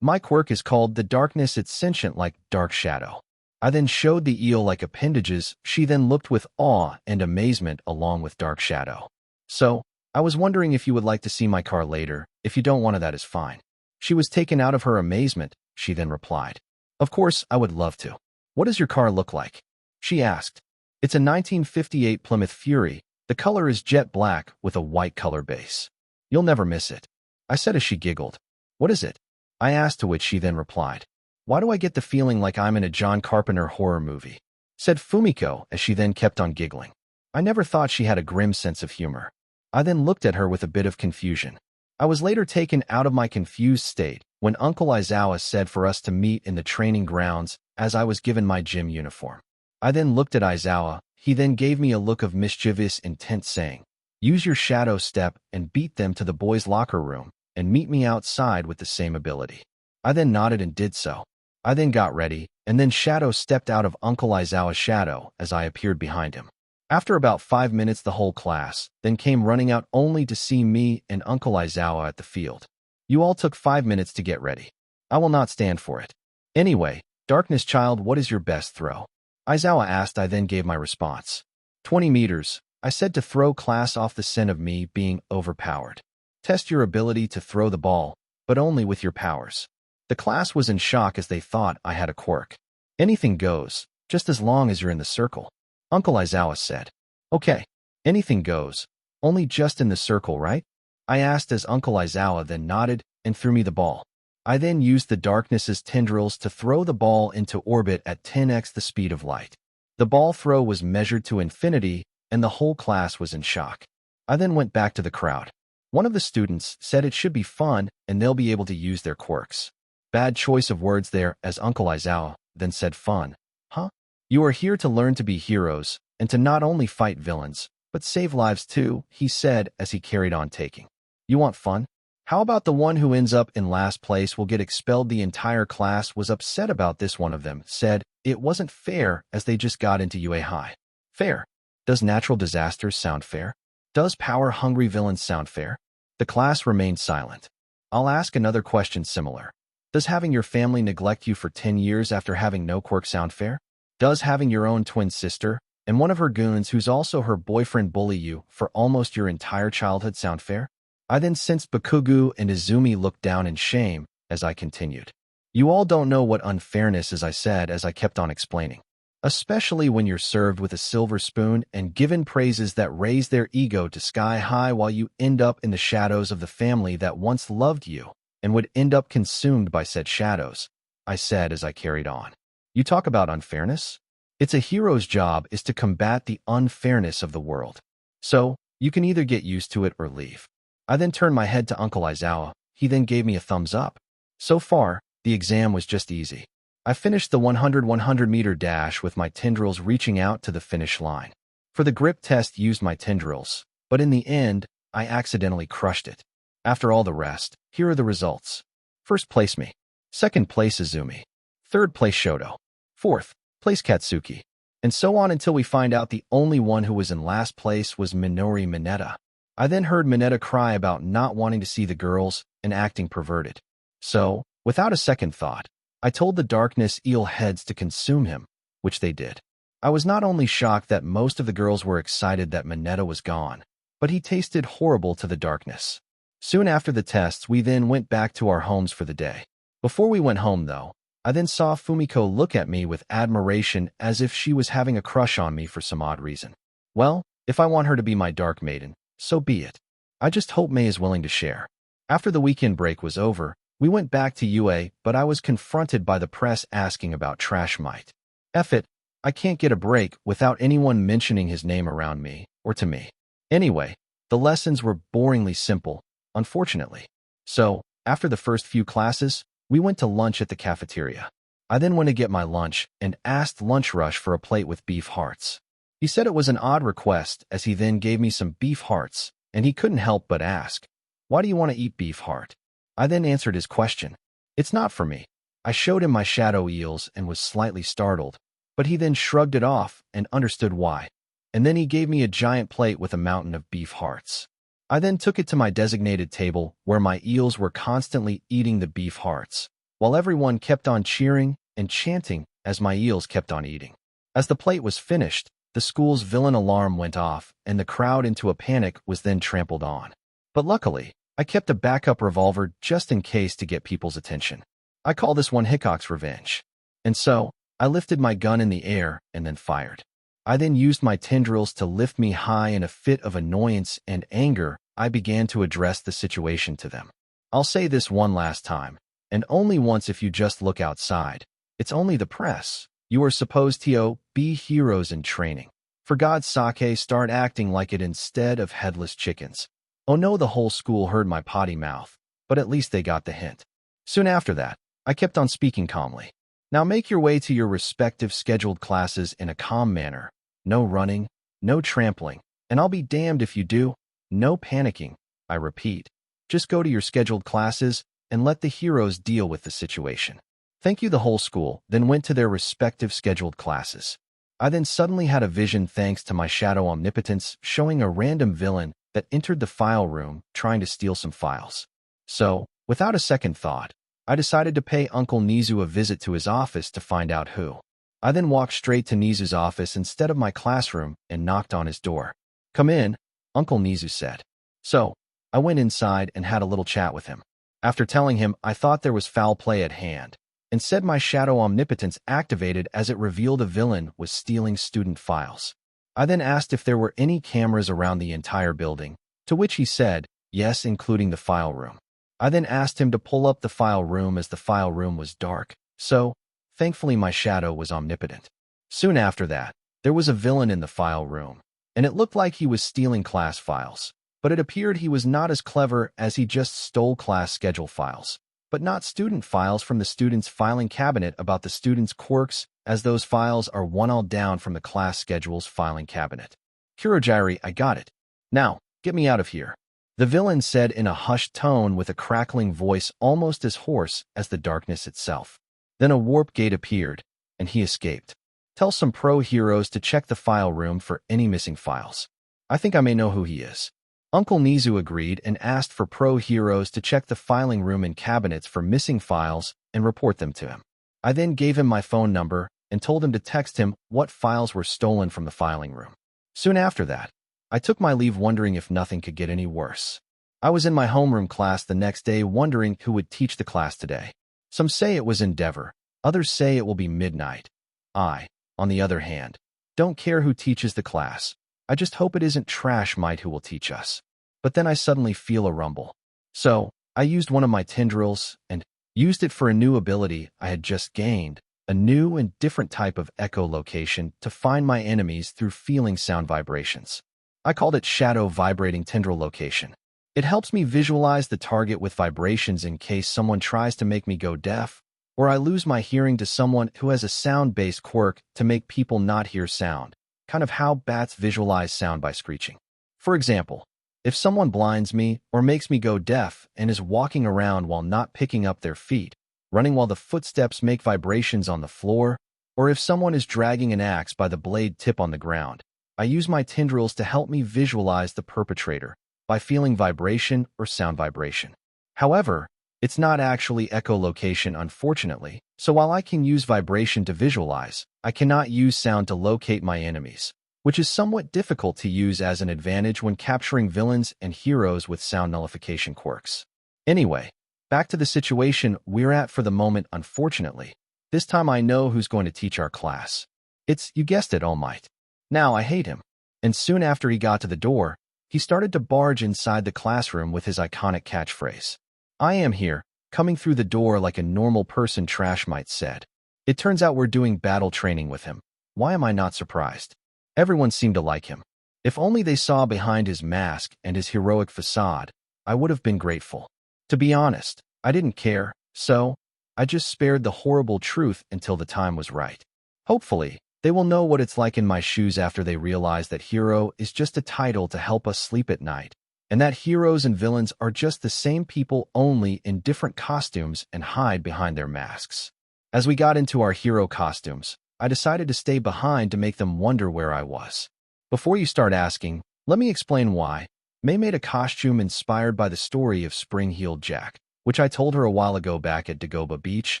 My quirk is called the darkness. It's sentient like Dark Shadow. I then showed the eel-like appendages. She then looked with awe and amazement along with Dark Shadow. So, I was wondering if you would like to see my car later. If you don't want to, that is fine. She was taken out of her amazement. She then replied, of course, I would love to. What does your car look like? She asked. It's a 1958 Plymouth Fury. The color is jet black with a white color base. You'll never miss it. I said as she giggled. What is it? I asked, to which she then replied. Why do I get the feeling like I'm in a John Carpenter horror movie? Said Fumiko as she then kept on giggling. I never thought she had a grim sense of humor. I then looked at her with a bit of confusion. I was later taken out of my confused state when Uncle Aizawa said for us to meet in the training grounds as I was given my gym uniform. I then looked at Aizawa. He then gave me a look of mischievous intent, saying, use your shadow step and beat them to the boys' locker room and meet me outside with the same ability. I then nodded and did so. I then got ready, and then Shadow stepped out of Uncle Aizawa's shadow as I appeared behind him. After about 5 minutes, the whole class then came running out only to see me and Uncle Aizawa at the field. You all took 5 minutes to get ready. I will not stand for it. Anyway, Darkness Child, what is your best throw? Aizawa asked. I then gave my response. 20 meters. I said to throw class off the scent of me being overpowered. Test your ability to throw the ball, but only with your powers. The class was in shock as they thought I had a quirk. Anything goes, just as long as you're in the circle. Uncle Aizawa said. Okay, anything goes, only just in the circle, right? I asked as Uncle Aizawa then nodded and threw me the ball. I then used the darkness's tendrils to throw the ball into orbit at 10x the speed of light. The ball throw was measured to infinity, and the whole class was in shock. I then went back to the crowd. One of the students said it should be fun and they'll be able to use their quirks. Bad choice of words there, as Uncle Aizawa then said fun. Huh? You are here to learn to be heroes, and to not only fight villains, but save lives too, he said as he carried on taking. You want fun? How about the one who ends up in last place will get expelled? The entire class was upset about this. One of them said it wasn't fair as they just got into UA High. Fair? Does natural disasters sound fair? Does power-hungry villains sound fair? The class remained silent. I'll ask another question similar. Does having your family neglect you for 10 years after having no quirk sound fair? Does having your own twin sister and one of her goons who's also her boyfriend bully you for almost your entire childhood sound fair? I then sensed Bakugo and Izumi looked down in shame as I continued. You all don't know what unfairness is, I said as I kept on explaining. Especially when you're served with a silver spoon and given praises that raise their ego to sky high while you end up in the shadows of the family that once loved you and would end up consumed by said shadows, I said as I carried on. You talk about unfairness? It's a hero's job is to combat the unfairness of the world. So, you can either get used to it or leave. I then turned my head to Uncle Aizawa. He then gave me a thumbs up. So far, the exam was just easy. I finished the 100 meter dash with my tendrils reaching out to the finish line. For the grip test, used my tendrils, but in the end, I accidentally crushed it. After all the rest, here are the results. First place me. Second place Izumi. Third place Shoto. Fourth place Katsuki. And so on until we find out the only one who was in last place was Minori Mineta. I then heard Mineta cry about not wanting to see the girls and acting perverted. So, without a second thought, I told the darkness eel heads to consume him, which they did. I was not only shocked that most of the girls were excited that Mineta was gone, but he tasted horrible to the darkness. Soon after the tests, we then went back to our homes for the day. Before we went home, though, I then saw Fumiko look at me with admiration as if she was having a crush on me for some odd reason. Well, if I want her to be my dark maiden, so be it. I just hope May is willing to share. After the weekend break was over, we went back to UA, but I was confronted by the press asking about Trash Might. F it, I can't get a break without anyone mentioning his name around me, or to me. Anyway, the lessons were boringly simple, unfortunately. So, after the first few classes, we went to lunch at the cafeteria. I then went to get my lunch and asked Lunch Rush for a plate with beef hearts. He said it was an odd request as he then gave me some beef hearts, and he couldn't help but ask, "Why do you want to eat beef heart?" I then answered his question. "It's not for me." I showed him my shadow eels and was slightly startled, but he then shrugged it off and understood why. And then he gave me a giant plate with a mountain of beef hearts. I then took it to my designated table where my eels were constantly eating the beef hearts, while everyone kept on cheering and chanting as my eels kept on eating. As the plate was finished, the school's villain alarm went off and the crowd into a panic was then trampled on. But luckily, I kept a backup revolver just in case to get people's attention. I call this one Hickok's Revenge. And so, I lifted my gun in the air and then fired. I then used my tendrils to lift me high. In a fit of annoyance and anger, I began to address the situation to them. I'll say this one last time, and only once. If you just look outside, it's only the press. You are supposed to be heroes in training. For God's sake, start acting like it instead of headless chickens. Oh no, the whole school heard my potty mouth, but at least they got the hint. Soon after that, I kept on speaking calmly. Now make your way to your respective scheduled classes in a calm manner. No running, no trampling, and I'll be damned if you do. No panicking, I repeat. Just go to your scheduled classes and let the heroes deal with the situation. Thank you. The whole school then went to their respective scheduled classes. I then suddenly had a vision thanks to my shadow omnipotence showing a random villain that entered the file room trying to steal some files. So, without a second thought, I decided to pay Uncle Nizu a visit to his office to find out who. I then walked straight to Nizu's office instead of my classroom and knocked on his door. "Come in," Uncle Nizu said. So, I went inside and had a little chat with him. After telling him I thought there was foul play at hand, and said my shadow omnipotence activated as it revealed a villain was stealing student files. I then asked if there were any cameras around the entire building, to which he said, yes, including the file room. I then asked him to pull up the file room as the file room was dark, so, thankfully my shadow was omnipotent. Soon after that, there was a villain in the file room, and it looked like he was stealing class files, but it appeared he was not as clever as he just stole class schedule files, but not student files from the students' filing cabinet about the students' quirks, as those files are one all down from the class schedule's filing cabinet. "Kurogiri, I got it. Now, get me out of here," the villain said in a hushed tone with a crackling voice almost as hoarse as the darkness itself. Then a warp gate appeared, and he escaped. "Tell some pro heroes to check the file room for any missing files. I think I may know who he is." Uncle Nizu agreed and asked for pro heroes to check the filing room and cabinets for missing files and report them to him. I then gave him my phone number and told him to text him what files were stolen from the filing room. Soon after that, I took my leave wondering if nothing could get any worse. I was in my homeroom class the next day wondering who would teach the class today. Some say it was Endeavor, others say it will be Midnight. I, on the other hand, don't care who teaches the class. I just hope it isn't Trash Might who will teach us. But then I suddenly feel a rumble. So, I used one of my tendrils and used it for a new ability I had just gained, a new and different type of echolocation to find my enemies through feeling sound vibrations. I called it Shadow Vibrating Tendril Location. It helps me visualize the target with vibrations in case someone tries to make me go deaf, or I lose my hearing to someone who has a sound-based quirk to make people not hear sound, kind of how bats visualize sound by screeching. For example, if someone blinds me or makes me go deaf and is walking around while not picking up their feet, running while the footsteps make vibrations on the floor, or if someone is dragging an axe by the blade tip on the ground, I use my tendrils to help me visualize the perpetrator by feeling vibration or sound vibration. However, it's not actually echolocation, unfortunately, so while I can use vibration to visualize, I cannot use sound to locate my enemies, which is somewhat difficult to use as an advantage when capturing villains and heroes with sound nullification quirks. Anyway, back to the situation we're at for the moment. Unfortunately, this time I know who's going to teach our class. It's, you guessed it, All Might. Now I hate him. And soon after he got to the door, he started to barge inside the classroom with his iconic catchphrase. "I am here, coming through the door like a normal person," Trash Might said. It turns out we're doing battle training with him. Why am I not surprised? Everyone seemed to like him. If only they saw behind his mask and his heroic facade, I would have been grateful. To be honest, I didn't care, so I just spared the horrible truth until the time was right. Hopefully, they will know what it's like in my shoes after they realize that hero is just a title to help us sleep at night, and that heroes and villains are just the same people only in different costumes and hide behind their masks. As we got into our hero costumes, I decided to stay behind to make them wonder where I was. Before you start asking, let me explain why. May made a costume inspired by the story of Spring-Heeled Jack, which I told her a while ago back at Dagoba Beach,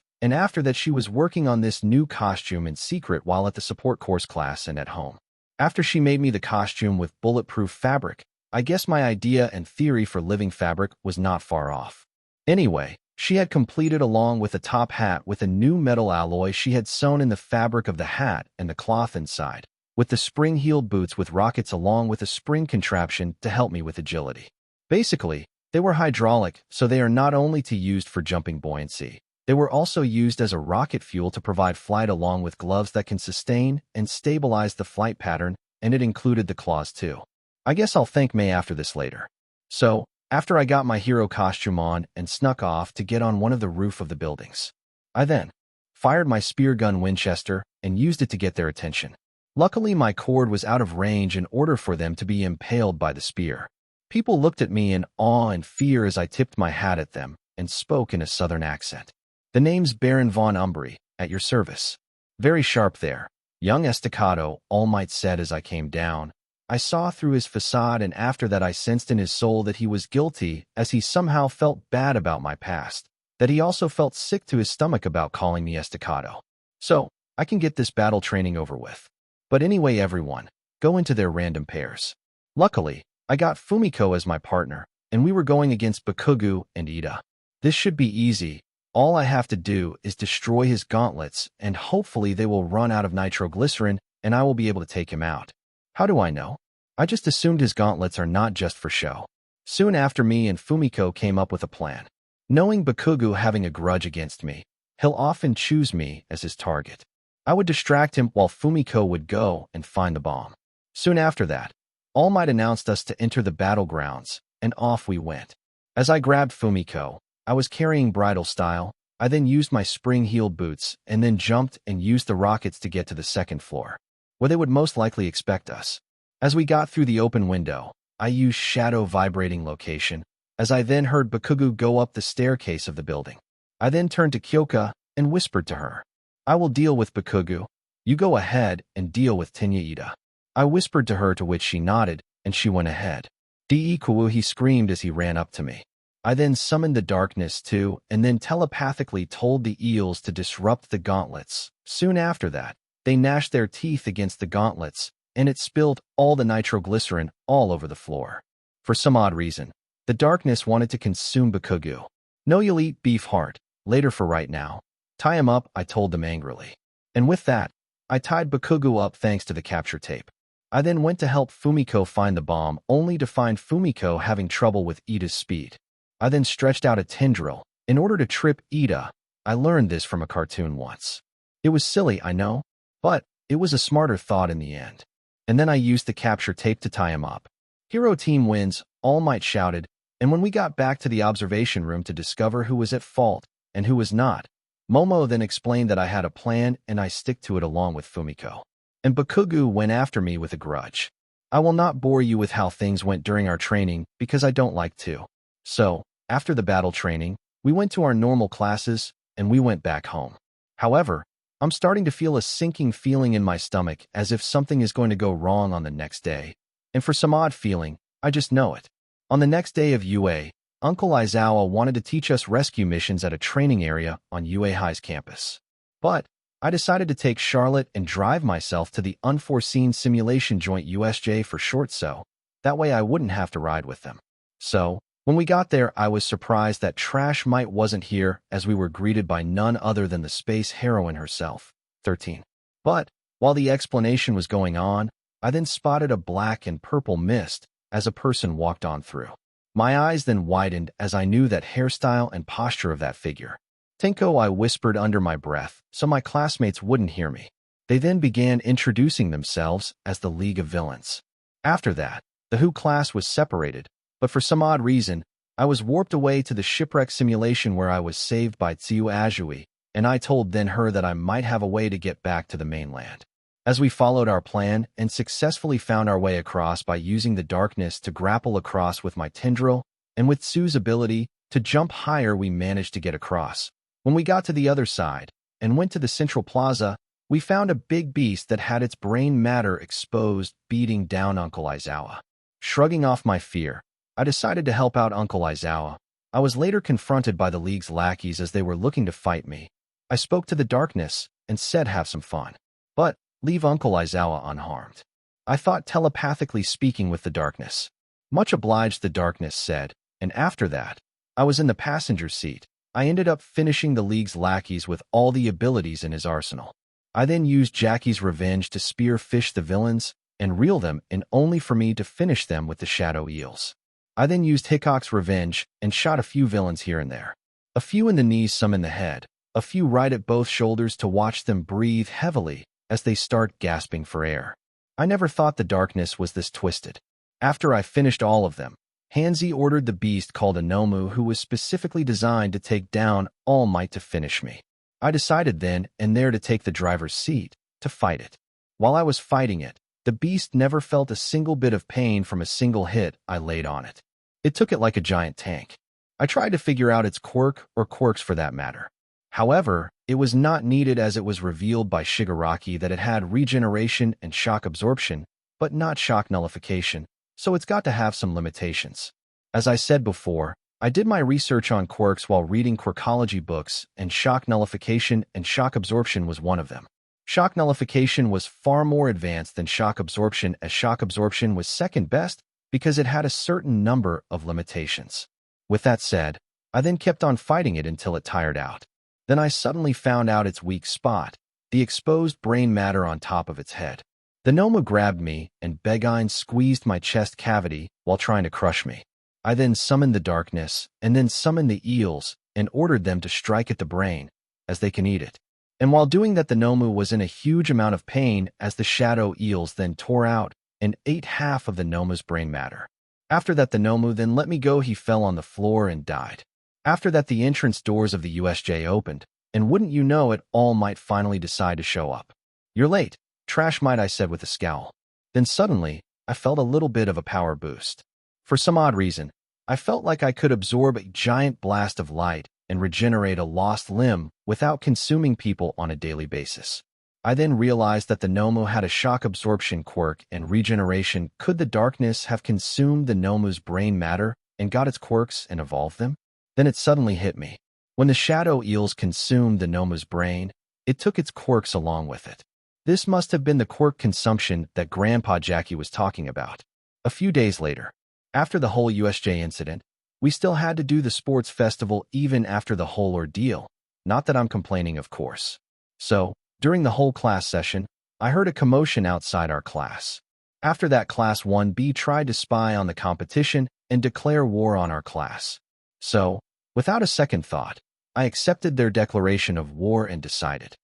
and after that she was working on this new costume in secret while at the support course class and at home. After she made me the costume with bulletproof fabric, I guess my idea and theory for living fabric was not far off. Anyway, she had completed along with a top hat with a new metal alloy she had sewn in the fabric of the hat and the cloth inside, with the spring-heeled boots with rockets along with a spring contraption to help me with agility. Basically, they were hydraulic, so they are not only used for jumping buoyancy, they were also used as a rocket fuel to provide flight along with gloves that can sustain and stabilize the flight pattern, and it included the claws too. I guess I'll thank May after this later. So, after I got my hero costume on and snuck off to get on one of the roof of the buildings, I then fired my spear gun Winchester and used it to get their attention. Luckily, my cord was out of range in order for them to be impaled by the spear. People looked at me in awe and fear as I tipped my hat at them and spoke in a southern accent. "The name's Baron von Umbry, at your service." "Very sharp there. Young Estacado, All Might said as I came down. I saw through his facade, and after that I sensed in his soul that he was guilty, as he somehow felt bad about my past, that he also felt sick to his stomach about calling me Estacado. So, I can get this battle training over with. But anyway, everyone, go into their random pairs. Luckily, I got Fumiko as my partner, and we were going against Bakugo and Ida. This should be easy. All I have to do is destroy his gauntlets, and hopefully they will run out of nitroglycerin, and I will be able to take him out. How do I know? I just assumed his gauntlets are not just for show. Soon after, me and Fumiko came up with a plan. Knowing Bakugo having a grudge against me, he'll often choose me as his target. I would distract him while Fumiko would go and find the bomb. Soon after that, All Might announced us to enter the battlegrounds, and off we went. As I grabbed Fumiko, I was carrying bridal style. I then used my spring heel boots and then jumped and used the rockets to get to the second floor, where they would most likely expect us. As we got through the open window, I used shadow vibrating location, as I then heard Bakugo go up the staircase of the building. I then turned to Kyoka and whispered to her, "I will deal with Bakugo. You go ahead and deal with Tenya Ida." I whispered to her, to which she nodded, and she went ahead. Deku, he screamed as he ran up to me. I then summoned the darkness too, and then telepathically told the eels to disrupt the gauntlets. Soon after that, they gnashed their teeth against the gauntlets, and it spilled all the nitroglycerin all over the floor. For some odd reason, the darkness wanted to consume Bakugo. "No, you'll eat beef heart later, for right now. Tie him up," I told them angrily. And with that, I tied Bakugo up thanks to the capture tape. I then went to help Fumiko find the bomb, only to find Fumiko having trouble with Ida's speed. I then stretched out a tendril in order to trip Ida. I learned this from a cartoon once. It was silly, I know, but it was a smarter thought in the end. And then I used the capture tape to tie him up. "Hero team wins," All Might shouted, and when we got back to the observation room to discover who was at fault and who was not, Momo then explained that I had a plan and I stick to it along with Fumiko. And Bakugo went after me with a grudge. I will not bore you with how things went during our training because I don't like to. So, after the battle training, we went to our normal classes and we went back home. However, I'm starting to feel a sinking feeling in my stomach, as if something is going to go wrong on the next day. And for some odd feeling, I just know it. On the next day of UA, Uncle Aizawa wanted to teach us rescue missions at a training area on UA High's campus. But I decided to take Charlotte and drive myself to the unforeseen simulation joint, USJ for short, so that way I wouldn't have to ride with them. So, when we got there, I was surprised that Trash Might wasn't here, as we were greeted by none other than the space heroine herself, 13. But, while the explanation was going on, I then spotted a black and purple mist as a person walked on through. My eyes then widened as I knew that hairstyle and posture of that figure. "Tenko," I whispered under my breath, so my classmates wouldn't hear me. They then began introducing themselves as the League of Villains. After that, the Who class was separated, but for some odd reason, I was warped away to the shipwreck simulation where I was saved by Tsuyu Ajui, and I told then her that I might have a way to get back to the mainland. As we followed our plan and successfully found our way across by using the darkness to grapple across with my tendril, and with Tsu's ability to jump higher, we managed to get across. When we got to the other side and went to the central plaza, we found a big beast that had its brain matter exposed, beating down Uncle Aizawa. Shrugging off my fear, I decided to help out Uncle Aizawa. I was later confronted by the League's lackeys as they were looking to fight me. I spoke to the darkness and said have some fun, but leave Uncle Aizawa unharmed. I thought telepathically speaking with the darkness. "Much obliged," the darkness said, and after that, I was in the passenger seat. I ended up finishing the League's lackeys with all the abilities in his arsenal. I then used Jackie's revenge to spearfish the villains and reel them in, only for me to finish them with the shadow eels. I then used Hickok's revenge and shot a few villains here and there. A few in the knees, some in the head, a few right at both shoulders, to watch them breathe heavily as they start gasping for air. I never thought the darkness was this twisted. After I finished all of them, Hansi ordered the beast called a Nomu, who was specifically designed to take down All Might, to finish me. I decided then and there to take the driver's seat to fight it. While I was fighting it, the beast never felt a single bit of pain from a single hit I laid on it. It took it like a giant tank. I tried to figure out its quirk, or quirks for that matter. However, it was not needed as it was revealed by Shigaraki that it had regeneration and shock absorption, but not shock nullification, so it's got to have some limitations. As I said before, I did my research on quirks while reading quirkology books, and shock nullification and shock absorption was one of them. Shock nullification was far more advanced than shock absorption, as shock absorption was second best because it had a certain number of limitations. With that said, I then kept on fighting it until it tired out. Then I suddenly found out its weak spot, the exposed brain matter on top of its head. The Nomu grabbed me, and Begine squeezed my chest cavity while trying to crush me. I then summoned the darkness, and then summoned the eels, and ordered them to strike at the brain, as they can eat it. And while doing that, the Nomu was in a huge amount of pain as the shadow eels then tore out and ate half of the Nomu's brain matter. After that, the Nomu then let me go. He fell on the floor and died. After that, the entrance doors of the USJ opened, and wouldn't you know it, All Might finally decide to show up. "You're late, Trash Might," I said with a scowl. Then suddenly, I felt a little bit of a power boost. For some odd reason, I felt like I could absorb a giant blast of light and regenerate a lost limb without consuming people on a daily basis. I then realized that the Nomu had a shock absorption quirk and regeneration. Could the darkness have consumed the Nomu's brain matter and got its quirks and evolved them? Then it suddenly hit me. When the shadow eels consumed the Nomu's brain, it took its quirks along with it. This must have been the quirk consumption that Grandpa Jackie was talking about. A few days later, after the whole USJ incident, we still had to do the sports festival even after the whole ordeal. Not that I'm complaining, of course. So, during the whole class session, I heard a commotion outside our class. After that, Class 1B tried to spy on the competition and declare war on our class. So, without a second thought, I accepted their declaration of war and decided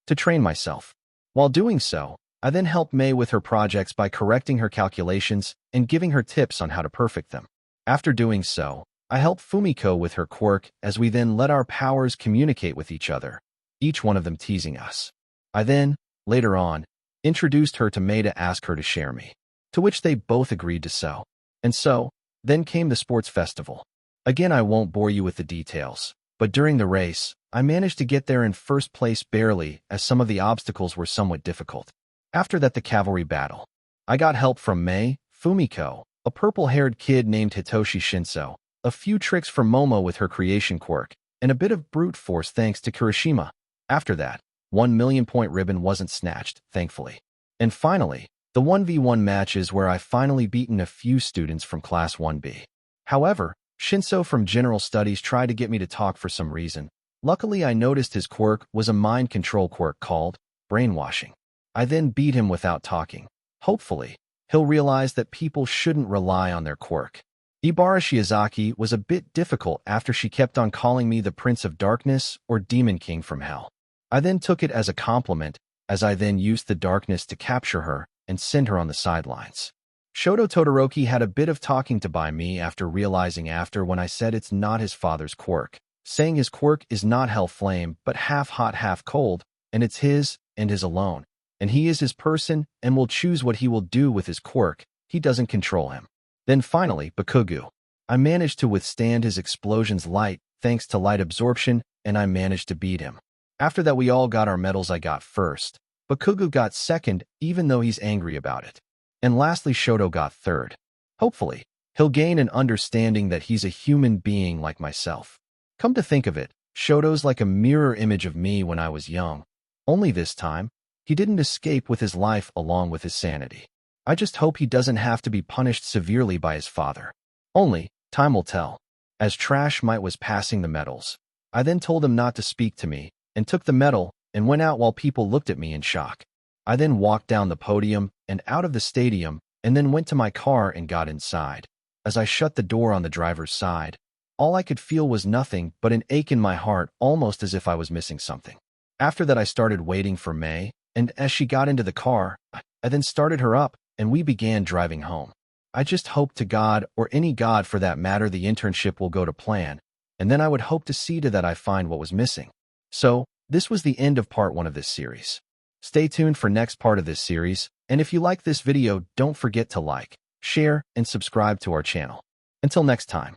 to train myself. While doing so, I then helped May with her projects by correcting her calculations and giving her tips on how to perfect them. After doing so, I helped Fumiko with her quirk as we then let our powers communicate with each other, each one of them teasing us. I then, later on, introduced her to May to ask her to share me, to which they both agreed to so. And so, then came the sports festival. Again, I won't bore you with the details, but during the race, I managed to get there in first place barely, as some of the obstacles were somewhat difficult. After that, the cavalry battle. I got help from May, Fumiko, a purple-haired kid named Hitoshi Shinso, a few tricks from Momo with her creation quirk, and a bit of brute force thanks to Kirishima. After that, 1 million point ribbon wasn't snatched, thankfully. And finally, the 1v1 matches where I finally beaten a few students from Class 1B. However, Shinso from General Studies tried to get me to talk for some reason. Luckily, I noticed his quirk was a mind control quirk called brainwashing. I then beat him without talking. Hopefully, he'll realize that people shouldn't rely on their quirk. Ibara Shiozaki was a bit difficult after she kept on calling me the Prince of Darkness or Demon King from Hell. I then took it as a compliment, as I then used the darkness to capture her and send her on the sidelines. Shoto Todoroki had a bit of talking to by me after realizing when I said it's not his father's quirk, saying his quirk is not Hell Flame but half hot half cold, and it's his and his alone, and he is his person and will choose what he will do with his quirk. He doesn't control him. Then finally, Bakugo. I managed to withstand his explosion's light thanks to light absorption, and I managed to beat him. After that, we all got our medals. I got first. Bakugo got second, even though he's angry about it. And lastly, Shoto got third. Hopefully, he'll gain an understanding that he's a human being like myself. Come to think of it, Shoto's like a mirror image of me when I was young. Only this time, he didn't escape with his life along with his sanity. I just hope he doesn't have to be punished severely by his father. Only, time will tell. As Trash Might was passing the medals, I then told him not to speak to me, and took the medal, and went out while people looked at me in shock. I then walked down the podium, and out of the stadium, and then went to my car and got inside. As I shut the door on the driver's side, all I could feel was nothing but an ache in my heart, almost as if I was missing something. After that, I started waiting for May, and as she got into the car, I then started her up, and we began driving home. I just hope to God, or any God for that matter, the internship will go to plan, and then I would hope to see to that I find what was missing. So, this was the end of part 1 of this series. Stay tuned for next part of this series, and if you like this video, don't forget to like, share, and subscribe to our channel. Until next time.